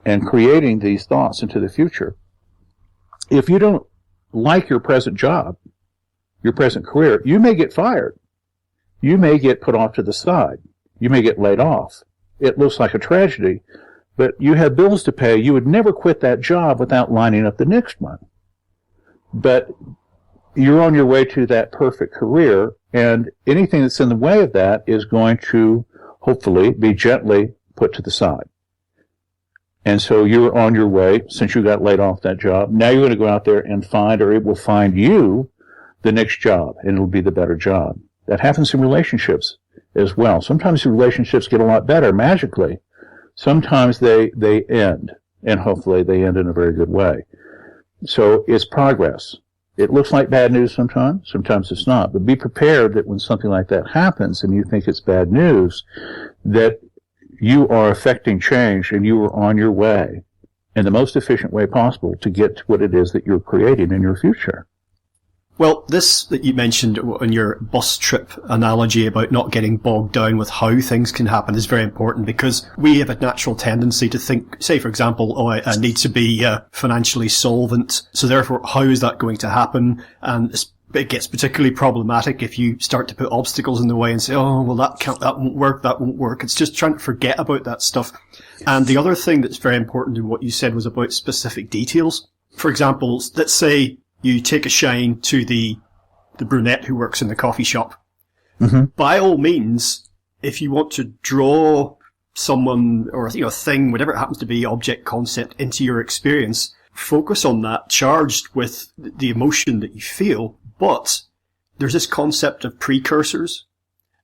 and creating these thoughts into the future. If you don't like your present job, your present career, you may get fired. You may get put off to the side. You may get laid off. It looks like a tragedy, but you have bills to pay. You would never quit that job without lining up the next one. But you're on your way to that perfect career, and anything that's in the way of that is going to hopefully be gently put to the side. And so you're on your way, since you got laid off that job. Now you're going to go out there and find, or it will find you, the next job, and it'll be the better job. That happens in relationships as well. Sometimes relationships get a lot better magically. Sometimes they end, and hopefully they end in a very good way. So it's progress. It looks like bad news sometimes it's not. But be prepared that when something like that happens and you think it's bad news, that you are affecting change and you are on your way in the most efficient way possible to get to what it is that you're creating in your future. Well, this that you mentioned on your bus trip analogy about not getting bogged down with how things can happen is very important, because we have a natural tendency to think, say, for example, I need to be financially solvent, so therefore how is that going to happen? And it gets particularly problematic if you start to put obstacles in the way and say, oh, well, that won't work. It's just trying to forget about that stuff. And the other thing that's very important in what you said was about specific details. For example, let's say you take a shine to the brunette who works in the coffee shop. Mm-hmm. By all means, if you want to draw someone or thing, whatever it happens to be, object, concept, into your experience, focus on that, charged with the emotion that you feel. But there's this concept of precursors.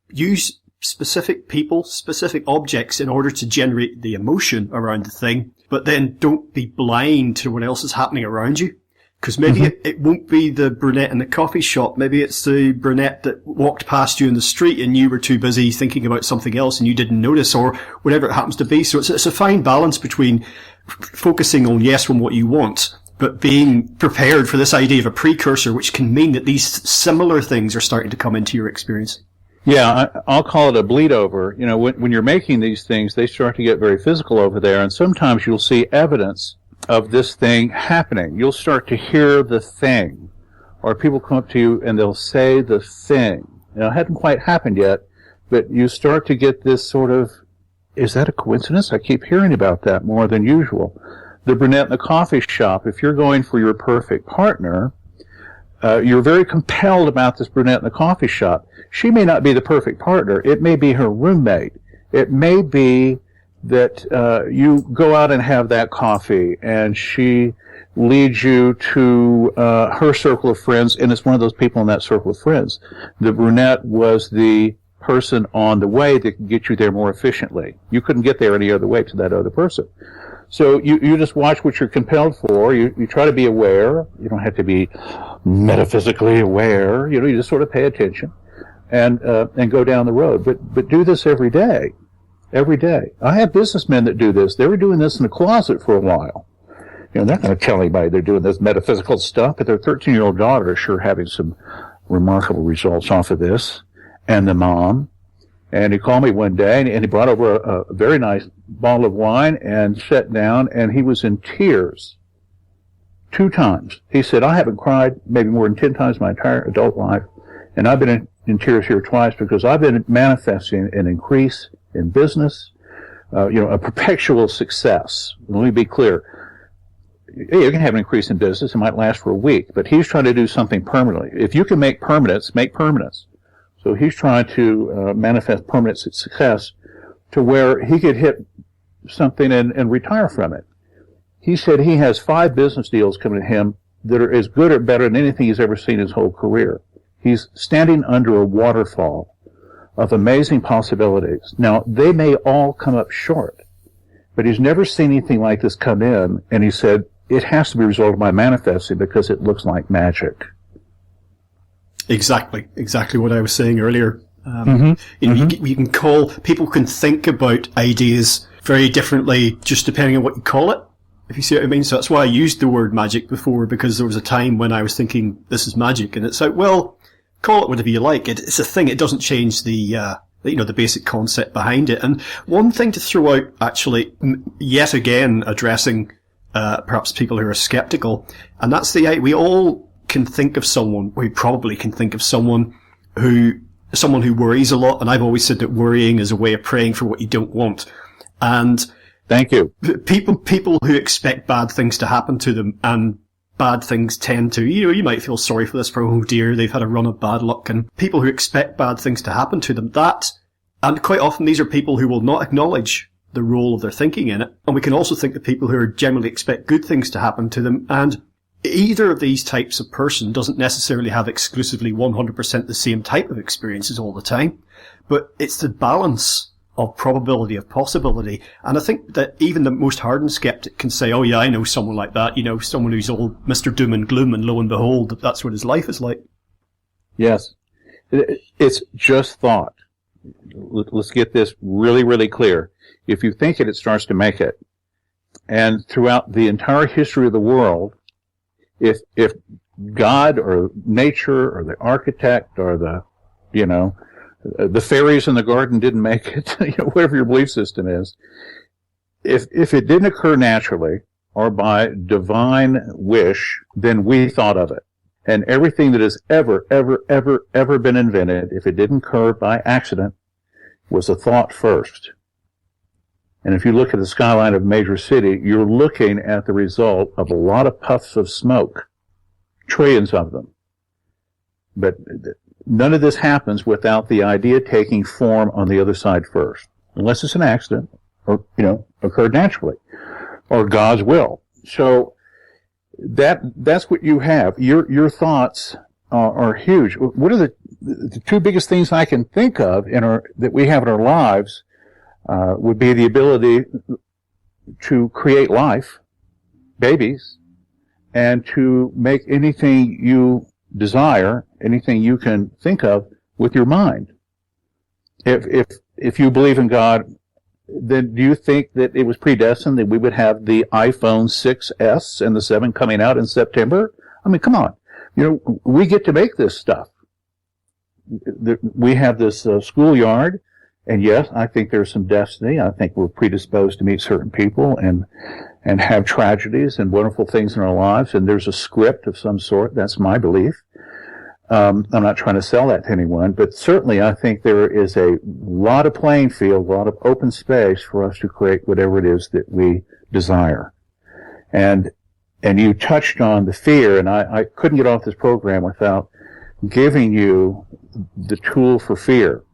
Use specific people, specific objects in order to generate the emotion around the thing, but then don't be blind to what else is happening around you. Because maybe it won't be the brunette in the coffee shop. Maybe it's the brunette that walked past you in the street and you were too busy thinking about something else and you didn't notice, or whatever it happens to be. So it's a fine balance between focusing on what you want, but being prepared for this idea of a precursor, which can mean that these similar things are starting to come into your experience. Yeah, I'll call it a bleed over. When you're making these things, they start to get very physical over there, and sometimes you'll see evidence of this thing happening. You'll start to hear the thing, or people come up to you and they'll say the thing. It hadn't quite happened yet, but you start to get this sort of, is that a coincidence? I keep hearing about that more than usual. The brunette in the coffee shop, if you're going for your perfect partner, you're very compelled about this brunette in the coffee shop. She may not be the perfect partner. It may be her roommate. It may be that you go out and have that coffee, and she leads you to her circle of friends, and it's one of those people in that circle of friends. The brunette was the person on the way that could get you there more efficiently. You couldn't get there any other way to that other person. So you just watch what you're compelled for. You try to be aware. You don't have to be metaphysically aware. You just sort of pay attention and go down the road. But do this every day. Every day. I have businessmen that do this. They were doing this in the closet for a while. They're not going to tell anybody they're doing this metaphysical stuff, but their 13-year-old daughter is sure having some remarkable results off of this. And the mom. And he called me one day, and he brought over a very nice bottle of wine and sat down, and he was in tears 2 times. He said, I haven't cried maybe more than 10 times my entire adult life, and I've been in tears here twice because I've been manifesting an increase in business, a perpetual success. Let me be clear. You can have an increase in business. It might last for a week, but he's trying to do something permanently. If you can make permanence, make permanence. So he's trying to manifest permanent success to where he could hit something and retire from it. He said he has 5 business deals coming to him that are as good or better than anything he's ever seen his whole career. He's standing under a waterfall of amazing possibilities. Now, they may all come up short, but he's never seen anything like this come in, and he said, it has to be a result of my manifesting because it looks like magic. Exactly what I was saying earlier. You can people can think about ideas very differently just depending on what you call it, if you see what I mean. So that's why I used the word magic before, because there was a time when I was thinking this is magic, and it's like, well, call it whatever you like. It's a thing. It doesn't change the basic concept behind it. And one thing to throw out, actually, yet again addressing perhaps people who are skeptical, and that's we all can think of someone, we probably can think of someone who worries a lot, and I've always said that worrying is a way of praying for what you don't want. And thank you. People who expect bad things to happen to them, and bad things tend to, you might feel sorry for this, for, oh dear, they've had a run of bad luck, and people who expect bad things to happen to them, and quite often these are people who will not acknowledge the role of their thinking in it. And we can also think of people who generally expect good things to happen to them, and either of these types of person doesn't necessarily have exclusively 100% the same type of experiences all the time, but it's the balance of probability of possibility. And I think that even the most hardened skeptic can say, oh yeah, I know someone like that, someone who's all Mr. Doom and Gloom, and lo and behold, that's what his life is like. Yes. It's just thought. Let's get this really, really clear. If you think it, it starts to make it. And throughout the entire history of the world, if God or nature or the architect or the fairies in the garden didn't make it, whatever your belief system is, if it didn't occur naturally or by divine wish, then we thought of it. And everything that has ever been invented, if it didn't occur by accident, was a thought first. And if you look at the skyline of a major city, you're looking at the result of a lot of puffs of smoke, trillions of them. But none of this happens without the idea taking form on the other side first, unless it's an accident or, occurred naturally or God's will. So that's what you have. Your thoughts are huge. What are the two biggest things I can think of that we have in our lives? Would be the ability to create life, babies, and to make anything you desire, anything you can think of with your mind. If you believe in God, then do you think that it was predestined that we would have the iPhone 6S and the 7 coming out in September? I mean, come on. We get to make this stuff. We have this schoolyard. And yes, I think there's some destiny. I think we're predisposed to meet certain people and have tragedies and wonderful things in our lives. And there's a script of some sort. That's my belief. I'm not trying to sell that to anyone, but certainly I think there is a lot of playing field, a lot of open space for us to create whatever it is that we desire. And you touched on the fear, and I couldn't get off this program without giving you the tool for fear.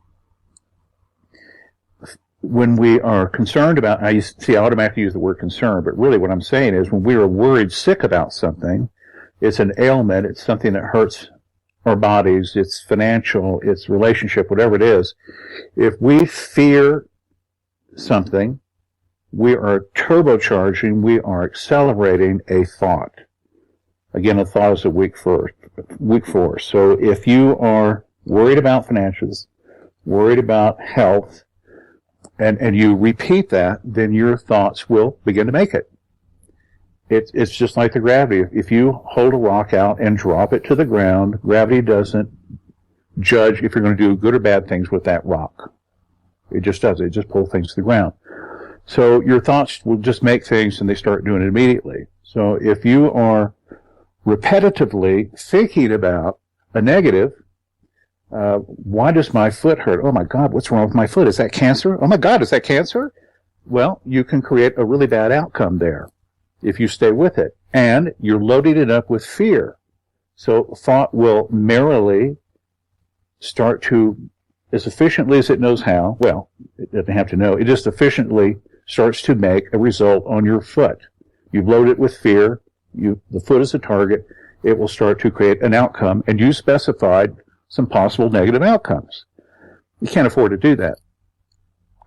When we are concerned about, I automatically use the word concern, but really what I'm saying is when we are worried sick about something, it's an ailment, it's something that hurts our bodies, it's financial, it's relationship, whatever it is. If we fear something, we are turbocharging, we are accelerating a thought. Again, a thought is a weak force. So if you are worried about finances, worried about health, and you repeat that, then your thoughts will begin to make it. It's just like the gravity. If you hold a rock out and drop it to the ground, gravity doesn't judge if you're going to do good or bad things with that rock. It just does. It just pulls things to the ground. So your thoughts will just make things and they start doing it immediately. So if you are repetitively thinking about a negative, why does my foot hurt? Oh my God, what's wrong with my foot? Is that cancer? Oh my God, is that cancer? Well, you can create a really bad outcome there if you stay with it. And you're loading it up with fear. So thought will merrily start to, as efficiently as it knows how, well, it doesn't have to know, it just efficiently starts to make a result on your foot. You've loaded it with fear. The foot is a target. It will start to create an outcome. And you specified some possible negative outcomes. You can't afford to do that.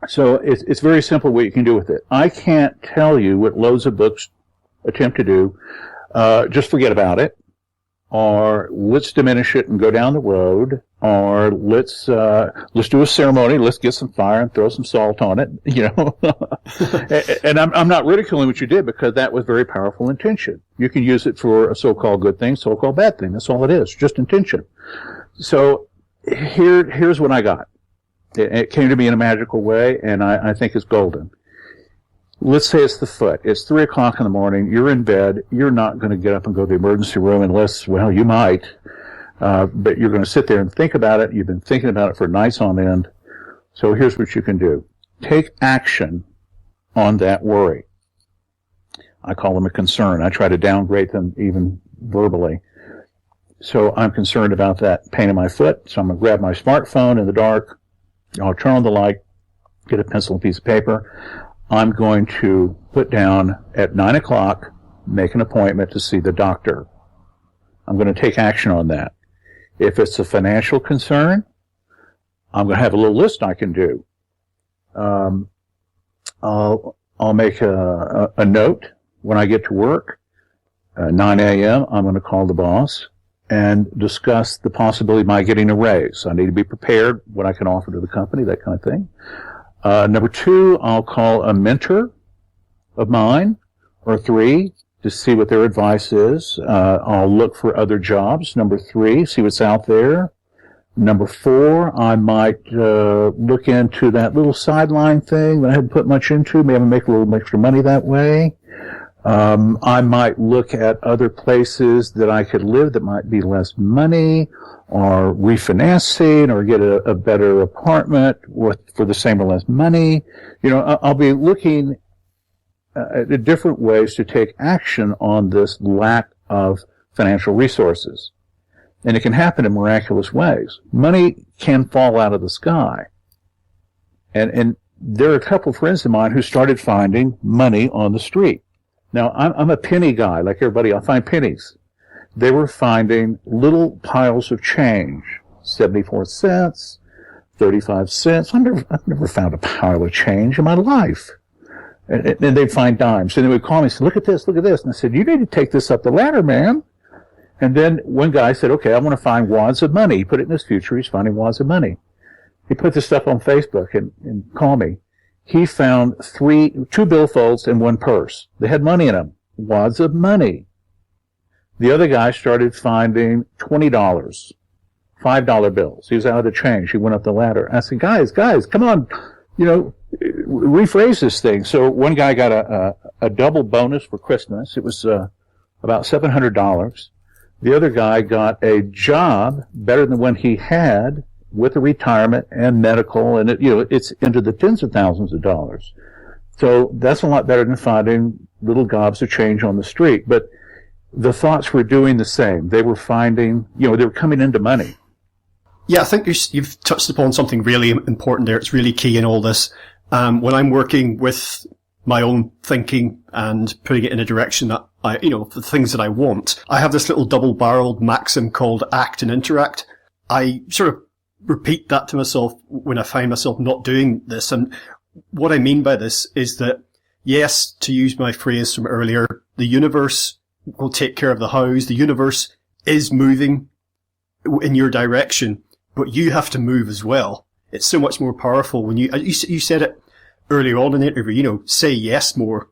So it's very simple what you can do with it. I can't tell you what loads of books attempt to do. Just forget about it, or let's diminish it and go down the road, or let's do a ceremony, let's get some fire and throw some salt on it, And I'm not ridiculing what you did, because that was very powerful intention. You can use it for a so-called good thing, so-called bad thing. That's all it is, just intention. So here's what I got. It came to me in a magical way, and I think it's golden. Let's say it's the foot. It's 3 o'clock in the morning. You're in bed. You're not going to get up and go to the emergency room unless, well, you might. But you're going to sit there and think about it. You've been thinking about it for nights on end. So here's what you can do. Take action on that worry. I call them a concern. I try to downgrade them even verbally. So I'm concerned about that pain in my foot. So I'm going to grab my smartphone in the dark. I'll turn on the light, get a pencil and piece of paper. I'm going to put down at 9 o'clock, make an appointment to see the doctor. I'm going to take action on that. If it's a financial concern, I'm going to have a little list I can do. I'll make a note when I get to work. 9 a.m., I'm going to call the boss and discuss the possibility of my getting a raise. I need to be prepared, what I can offer to the company, that kind of thing. Number 2, I'll call a mentor of mine, or 3, to see what their advice is. I'll look for other jobs. Number 3, see what's out there. Number 4, I might look into that little sideline thing that I hadn't put much into. Maybe make a little extra money that way. I might look at other places that I could live that might be less money, or refinancing, or get a better apartment for the same or less money. I'll be looking at different ways to take action on this lack of financial resources. And it can happen in miraculous ways. Money can fall out of the sky. And there are a couple of friends of mine who started finding money on the street. Now, I'm a penny guy, like everybody. I find pennies. They were finding little piles of change, 74 cents, 35 cents. I've never found a pile of change in my life. And they'd find dimes. And they would call me and say, look at this, look at this. And I said, you need to take this up the ladder, man. And then one guy said, okay, I want to find wads of money. He put it in his future. He's finding wads of money. He put this stuff on Facebook and called me. He found 2 billfolds and 1 purse. They had money in them. Wads of money. The other guy started finding $20, $5 bills. He was out of change. He went up the ladder. I said, guys, come on, rephrase this thing. So one guy got a double bonus for Christmas. It was about $700. The other guy got a job better than one he had, with a retirement and medical, and it's into the tens of thousands of dollars. So that's a lot better than finding little gobs of change on the street. But the thoughts were doing the same. They were finding, they were coming into money. Yeah, I think you've touched upon something really important there. It's really key in all this. When I'm working with my own thinking and putting it in a direction that the things that I want, I have this little double-barreled maxim called act and interact. I sort of repeat that to myself when I find myself not doing this. And what I mean by this is that, yes, to use my phrase from earlier, the universe will take care of the hows. The universe is moving in your direction, but you have to move as well. It's so much more powerful when you said it earlier on in the interview, say yes more,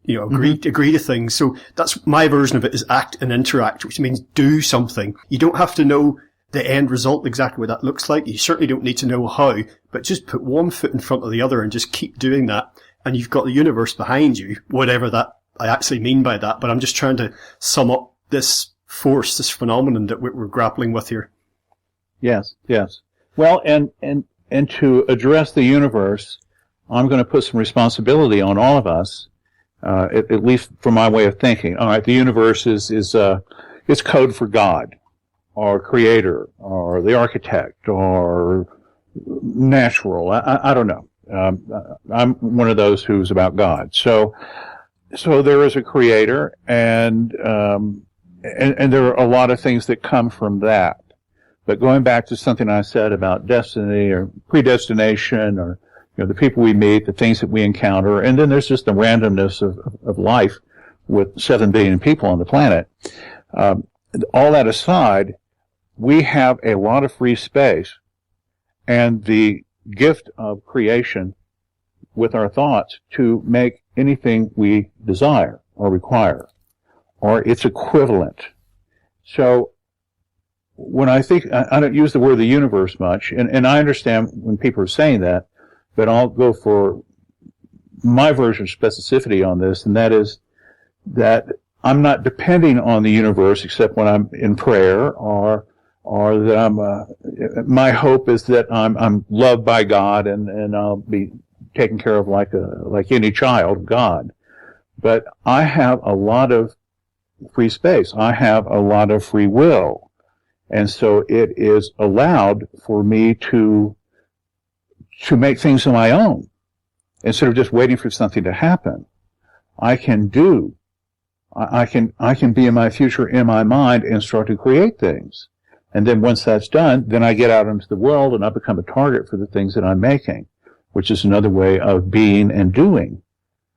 agree to things. So that's my version of it, is act and interact, which means do something. You don't have to know the end result, exactly what that looks like. You certainly don't need to know how, but just put one foot in front of the other and just keep doing that. And you've got the universe behind you, whatever that I actually mean by that. But I'm just trying to sum up this force, this phenomenon that we're grappling with here. Yes. Well, and to address the universe, I'm going to put some responsibility on all of us, at least from my way of thinking. All right, the universe is code for God, or creator, or the architect, or natural. I don't know. I'm one of those who's about God. So there is a creator, and there are a lot of things that come from that. But going back to something I said about destiny or predestination, or the people we meet, the things that we encounter, and then there's just the randomness of life with 7 billion people on the planet. All that aside, we have a lot of free space, and the gift of creation with our thoughts to make anything we desire or require, or its equivalent. So when I think, I don't use the word the universe much, and I understand when people are saying that, but I'll go for my version of specificity on this, and that is that I'm not depending on the universe except when I'm in prayer, or that my hope is that I'm loved by God, and I'll be taken care of like any child of God. But I have a lot of free space. I have a lot of free will. And so it is allowed for me to make things on my own instead of just waiting for something to happen. I can do. I can be in my future in my mind and start to create things. And then once that's done, then I get out into the world and I become a target for the things that I'm making, which is another way of being and doing.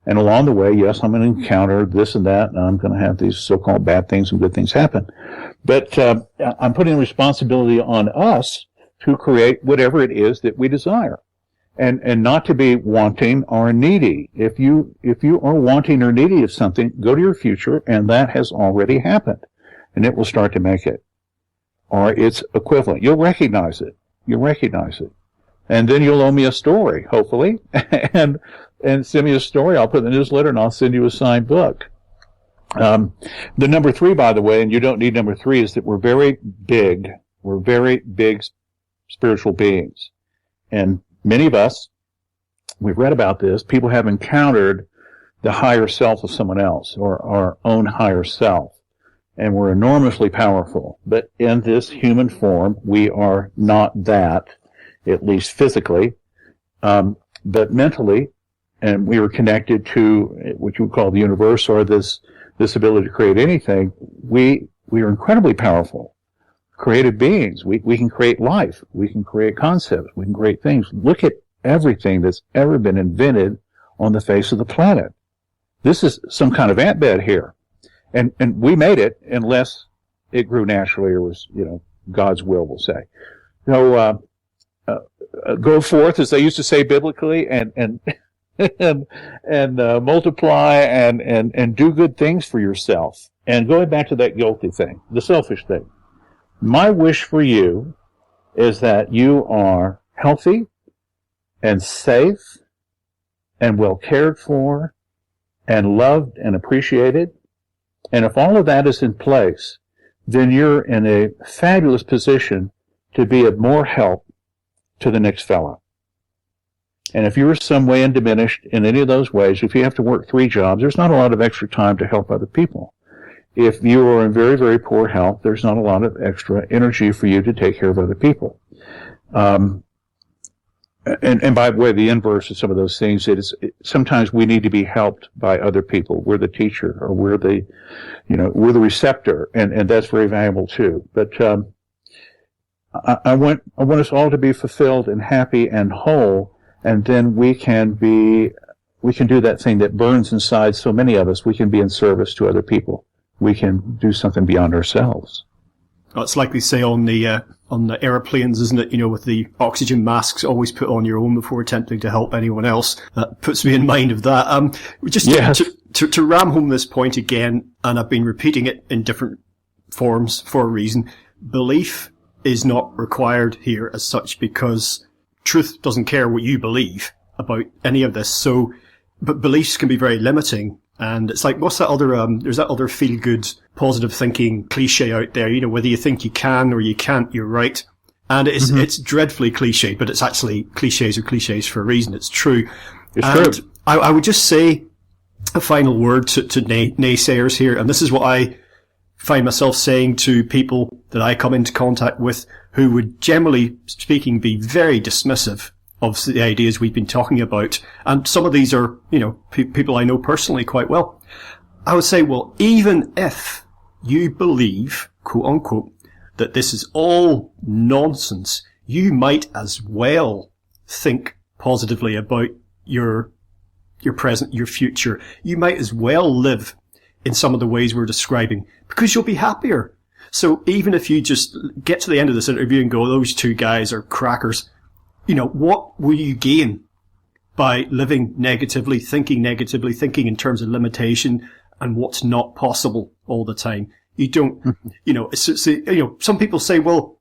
And along the way, yes, I'm going to encounter this and that, and I'm going to have these so-called bad things and good things happen. But I'm putting responsibility on us to create whatever it is that we desire, and not to be wanting or needy. If you are wanting or needy of something, go to your future, and that has already happened, and it will start to make it, or its equivalent. You'll recognize it. And then you'll owe me a story, hopefully, and send me a story. I'll put in the newsletter, and I'll send you a signed book. The number 3, by the way, and you don't need number 3, is that we're very big. We're very big spiritual beings. And many of us, we've read about this, people have encountered the higher self of someone else, or our own higher self. And we're enormously powerful. But in this human form, we are not that, at least physically, but mentally, and we are connected to what you would call the universe, or this ability to create anything. We are incredibly powerful, creative beings. We can create life. We can create concepts. We can create things. Look at everything that's ever been invented on the face of the planet. This is some kind of ant bed here. And we made it unless it grew naturally or was, God's will, we'll say. So, go forth, as they used to say biblically, and multiply and do good things for yourself. And going back to that guilty thing, the selfish thing, my wish for you is that you are healthy and safe and well cared for and loved and appreciated. And if all of that is in place, then you're in a fabulous position to be of more help to the next fellow. And if you're some way diminished in any of those ways, if you have to work 3 jobs, there's not a lot of extra time to help other people. If you are in very, very poor health, there's not a lot of extra energy for you to take care of other people. And by the way, the inverse of some of those things is sometimes we need to be helped by other people. We're the teacher, or we're the receptor, and that's very valuable too. But I want us all to be fulfilled and happy and whole, and then we can do that thing that burns inside so many of us. We can be in service to other people. We can do something beyond ourselves. Well, it's like they say on the airplanes, isn't it? With the oxygen masks, always put on your own before attempting to help anyone else. That puts me in mind of that. Just to ram home this point again, and I've been repeating it in different forms for a reason. Belief is not required here as such, because truth doesn't care what you believe about any of this. So, but beliefs can be very limiting. And it's like, what's that other, there's that other feel-good, positive thinking cliche out there, whether you think you can or you can't, you're right. And it's dreadfully cliched, but it's actually cliches are cliches for a reason. It's true. It's true. I would just say a final word to naysayers here, and this is what I find myself saying to people that I come into contact with who would, generally speaking, be very dismissive of the ideas we've been talking about. And some of these are, people I know personally quite well. I would say, well, even if you believe, quote unquote, that this is all nonsense, you might as well think positively about your present, your future. You might as well live in some of the ways we're describing, because you'll be happier. So even if you just get to the end of this interview and go, those two guys are crackers, what will you gain by living negatively, thinking in terms of limitation and what's not possible all the time? You don't, some people say, well,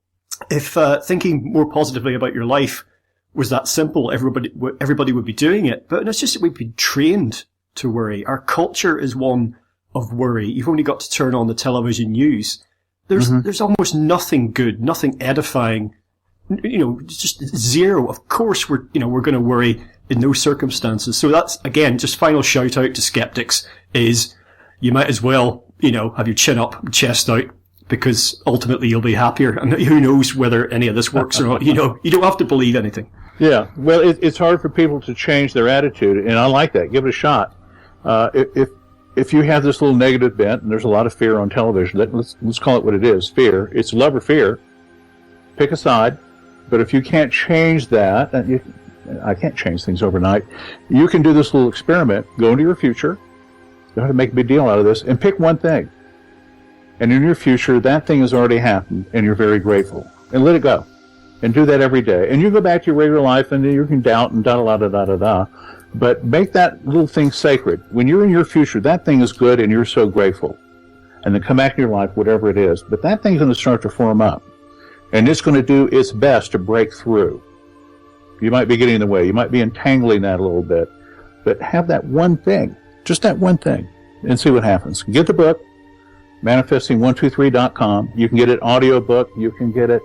if thinking more positively about your life was that simple, everybody would be doing it. But it's just that we've been trained to worry. Our culture is one of worry. You've only got to turn on the television news. There's almost nothing good, nothing edifying, just zero. Of course we're going to worry in those circumstances. So that's, again, just final shout out to skeptics is you might as well, have your chin up, chest out, because ultimately you'll be happier. And who knows whether any of this works or not. You don't have to believe anything. Yeah. Well, it's hard for people to change their attitude, and I like that. Give it a shot. If you have this little negative bent, and there's a lot of fear on television, let's call it what it is, fear. It's love or fear. Pick a side. But if you can't change that, I can't change things overnight, you can do this little experiment. Go into your future. You don't have to make a big deal out of this, and pick one thing. And in your future, that thing has already happened, and you're very grateful. And let it go. And do that every day. And you go back to your regular life, and you can doubt and da-da-da-da-da-da. But make that little thing sacred. When you're in your future, that thing is good, and you're so grateful. And then come back to your life, whatever it is. But that thing's going to start to form up. And it's going to do its best to break through. You might be getting in the way. You might be entangling that a little bit. But have that one thing. Just that one thing. And see what happens. Get the book. Manifesting123.com. You can get it audiobook. You can get it,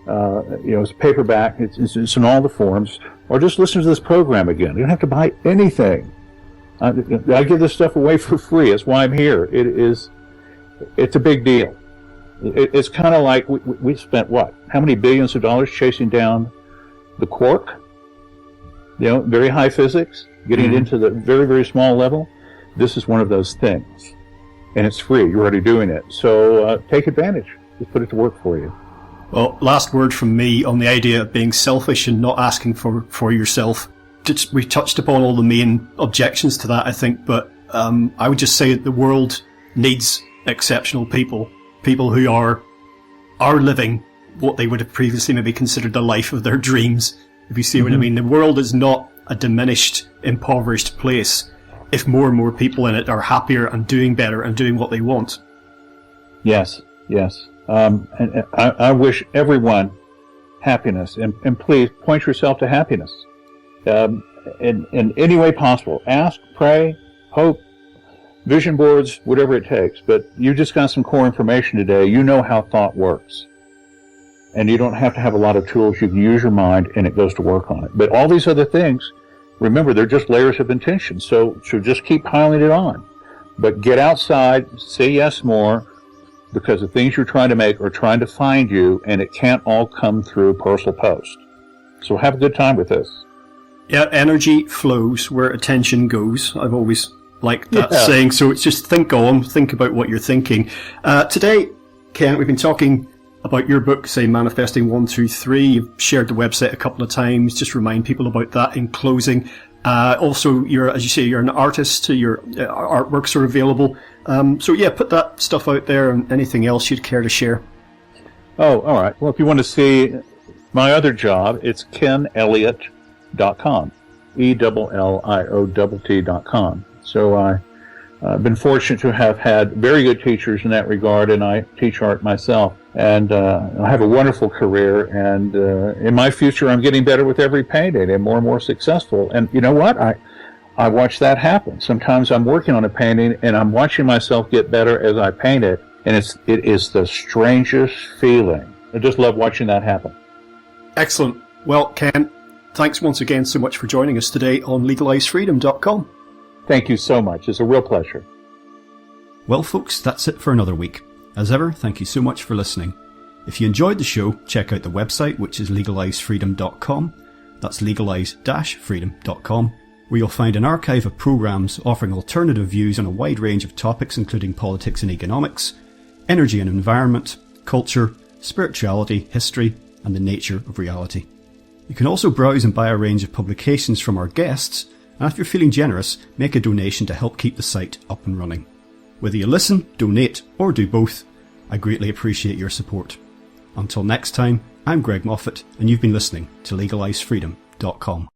it's paperback. It's in all the forms. Or just listen to this program again. You don't have to buy anything. I give this stuff away for free. That's why I'm here. It's a big deal. It's kind of like we spent how many billions of dollars chasing down the quark? Very high physics, getting it into the very, very small level. This is one of those things. And it's free. You're already doing it. So take advantage. Just put it to work for you. Well, last word from me on the idea of being selfish and not asking for yourself. We touched upon all the main objections to that, I think, but I would just say that the world needs exceptional people who are living what they would have previously maybe considered the life of their dreams, if you see what I mean. The world is not a diminished, impoverished place if more and more people in it are happier and doing better and doing what they want. Yes. And I wish everyone happiness, and please point yourself to happiness in any way possible. Ask, pray, hope, vision boards, whatever it takes. But you just got some core information today. You know how thought works. And you don't have to have a lot of tools. You can use your mind, and it goes to work on it. But all these other things, remember, they're just layers of intention. So just keep piling it on. But get outside, say yes more, because the things you're trying to make are trying to find you, and it can't all come through parcel post. So have a good time with this. Yeah, energy flows where attention goes. I've always liked that saying. So it's just think about what you're thinking. Today, Ken, we've been talking about your book, say Manifesting 123. You've shared the website a couple of times. Just remind people about that in closing. Also, as you say, you're an artist. Your artworks are available. Put that stuff out there, and anything else you'd care to share. Oh, all right. Well, if you want to see my other job, it's KenElliott.com. ELLIOTT.com. So I've been fortunate to have had very good teachers in that regard, and I teach art myself. And I have a wonderful career, and in my future, I'm getting better with every painting and more successful. And you know what? I watch that happen. Sometimes I'm working on a painting, and I'm watching myself get better as I paint it, and it is the strangest feeling. I just love watching that happen. Excellent. Well, Ken, thanks once again so much for joining us today on legalizefreedom.com. Thank you so much. It's a real pleasure. Well, folks, that's it for another week. As ever, thank you so much for listening. If you enjoyed the show, check out the website, which is legalizefreedom.com. That's legalize-freedom.com, where you'll find an archive of programs offering alternative views on a wide range of topics, including politics and economics, energy and environment, culture, spirituality, history, and the nature of reality. You can also browse and buy a range of publications from our guests, and if you're feeling generous, make a donation to help keep the site up and running. Whether you listen, donate, or do both, I greatly appreciate your support. Until next time, I'm Greg Moffat, and you've been listening to LegalizeFreedom.com.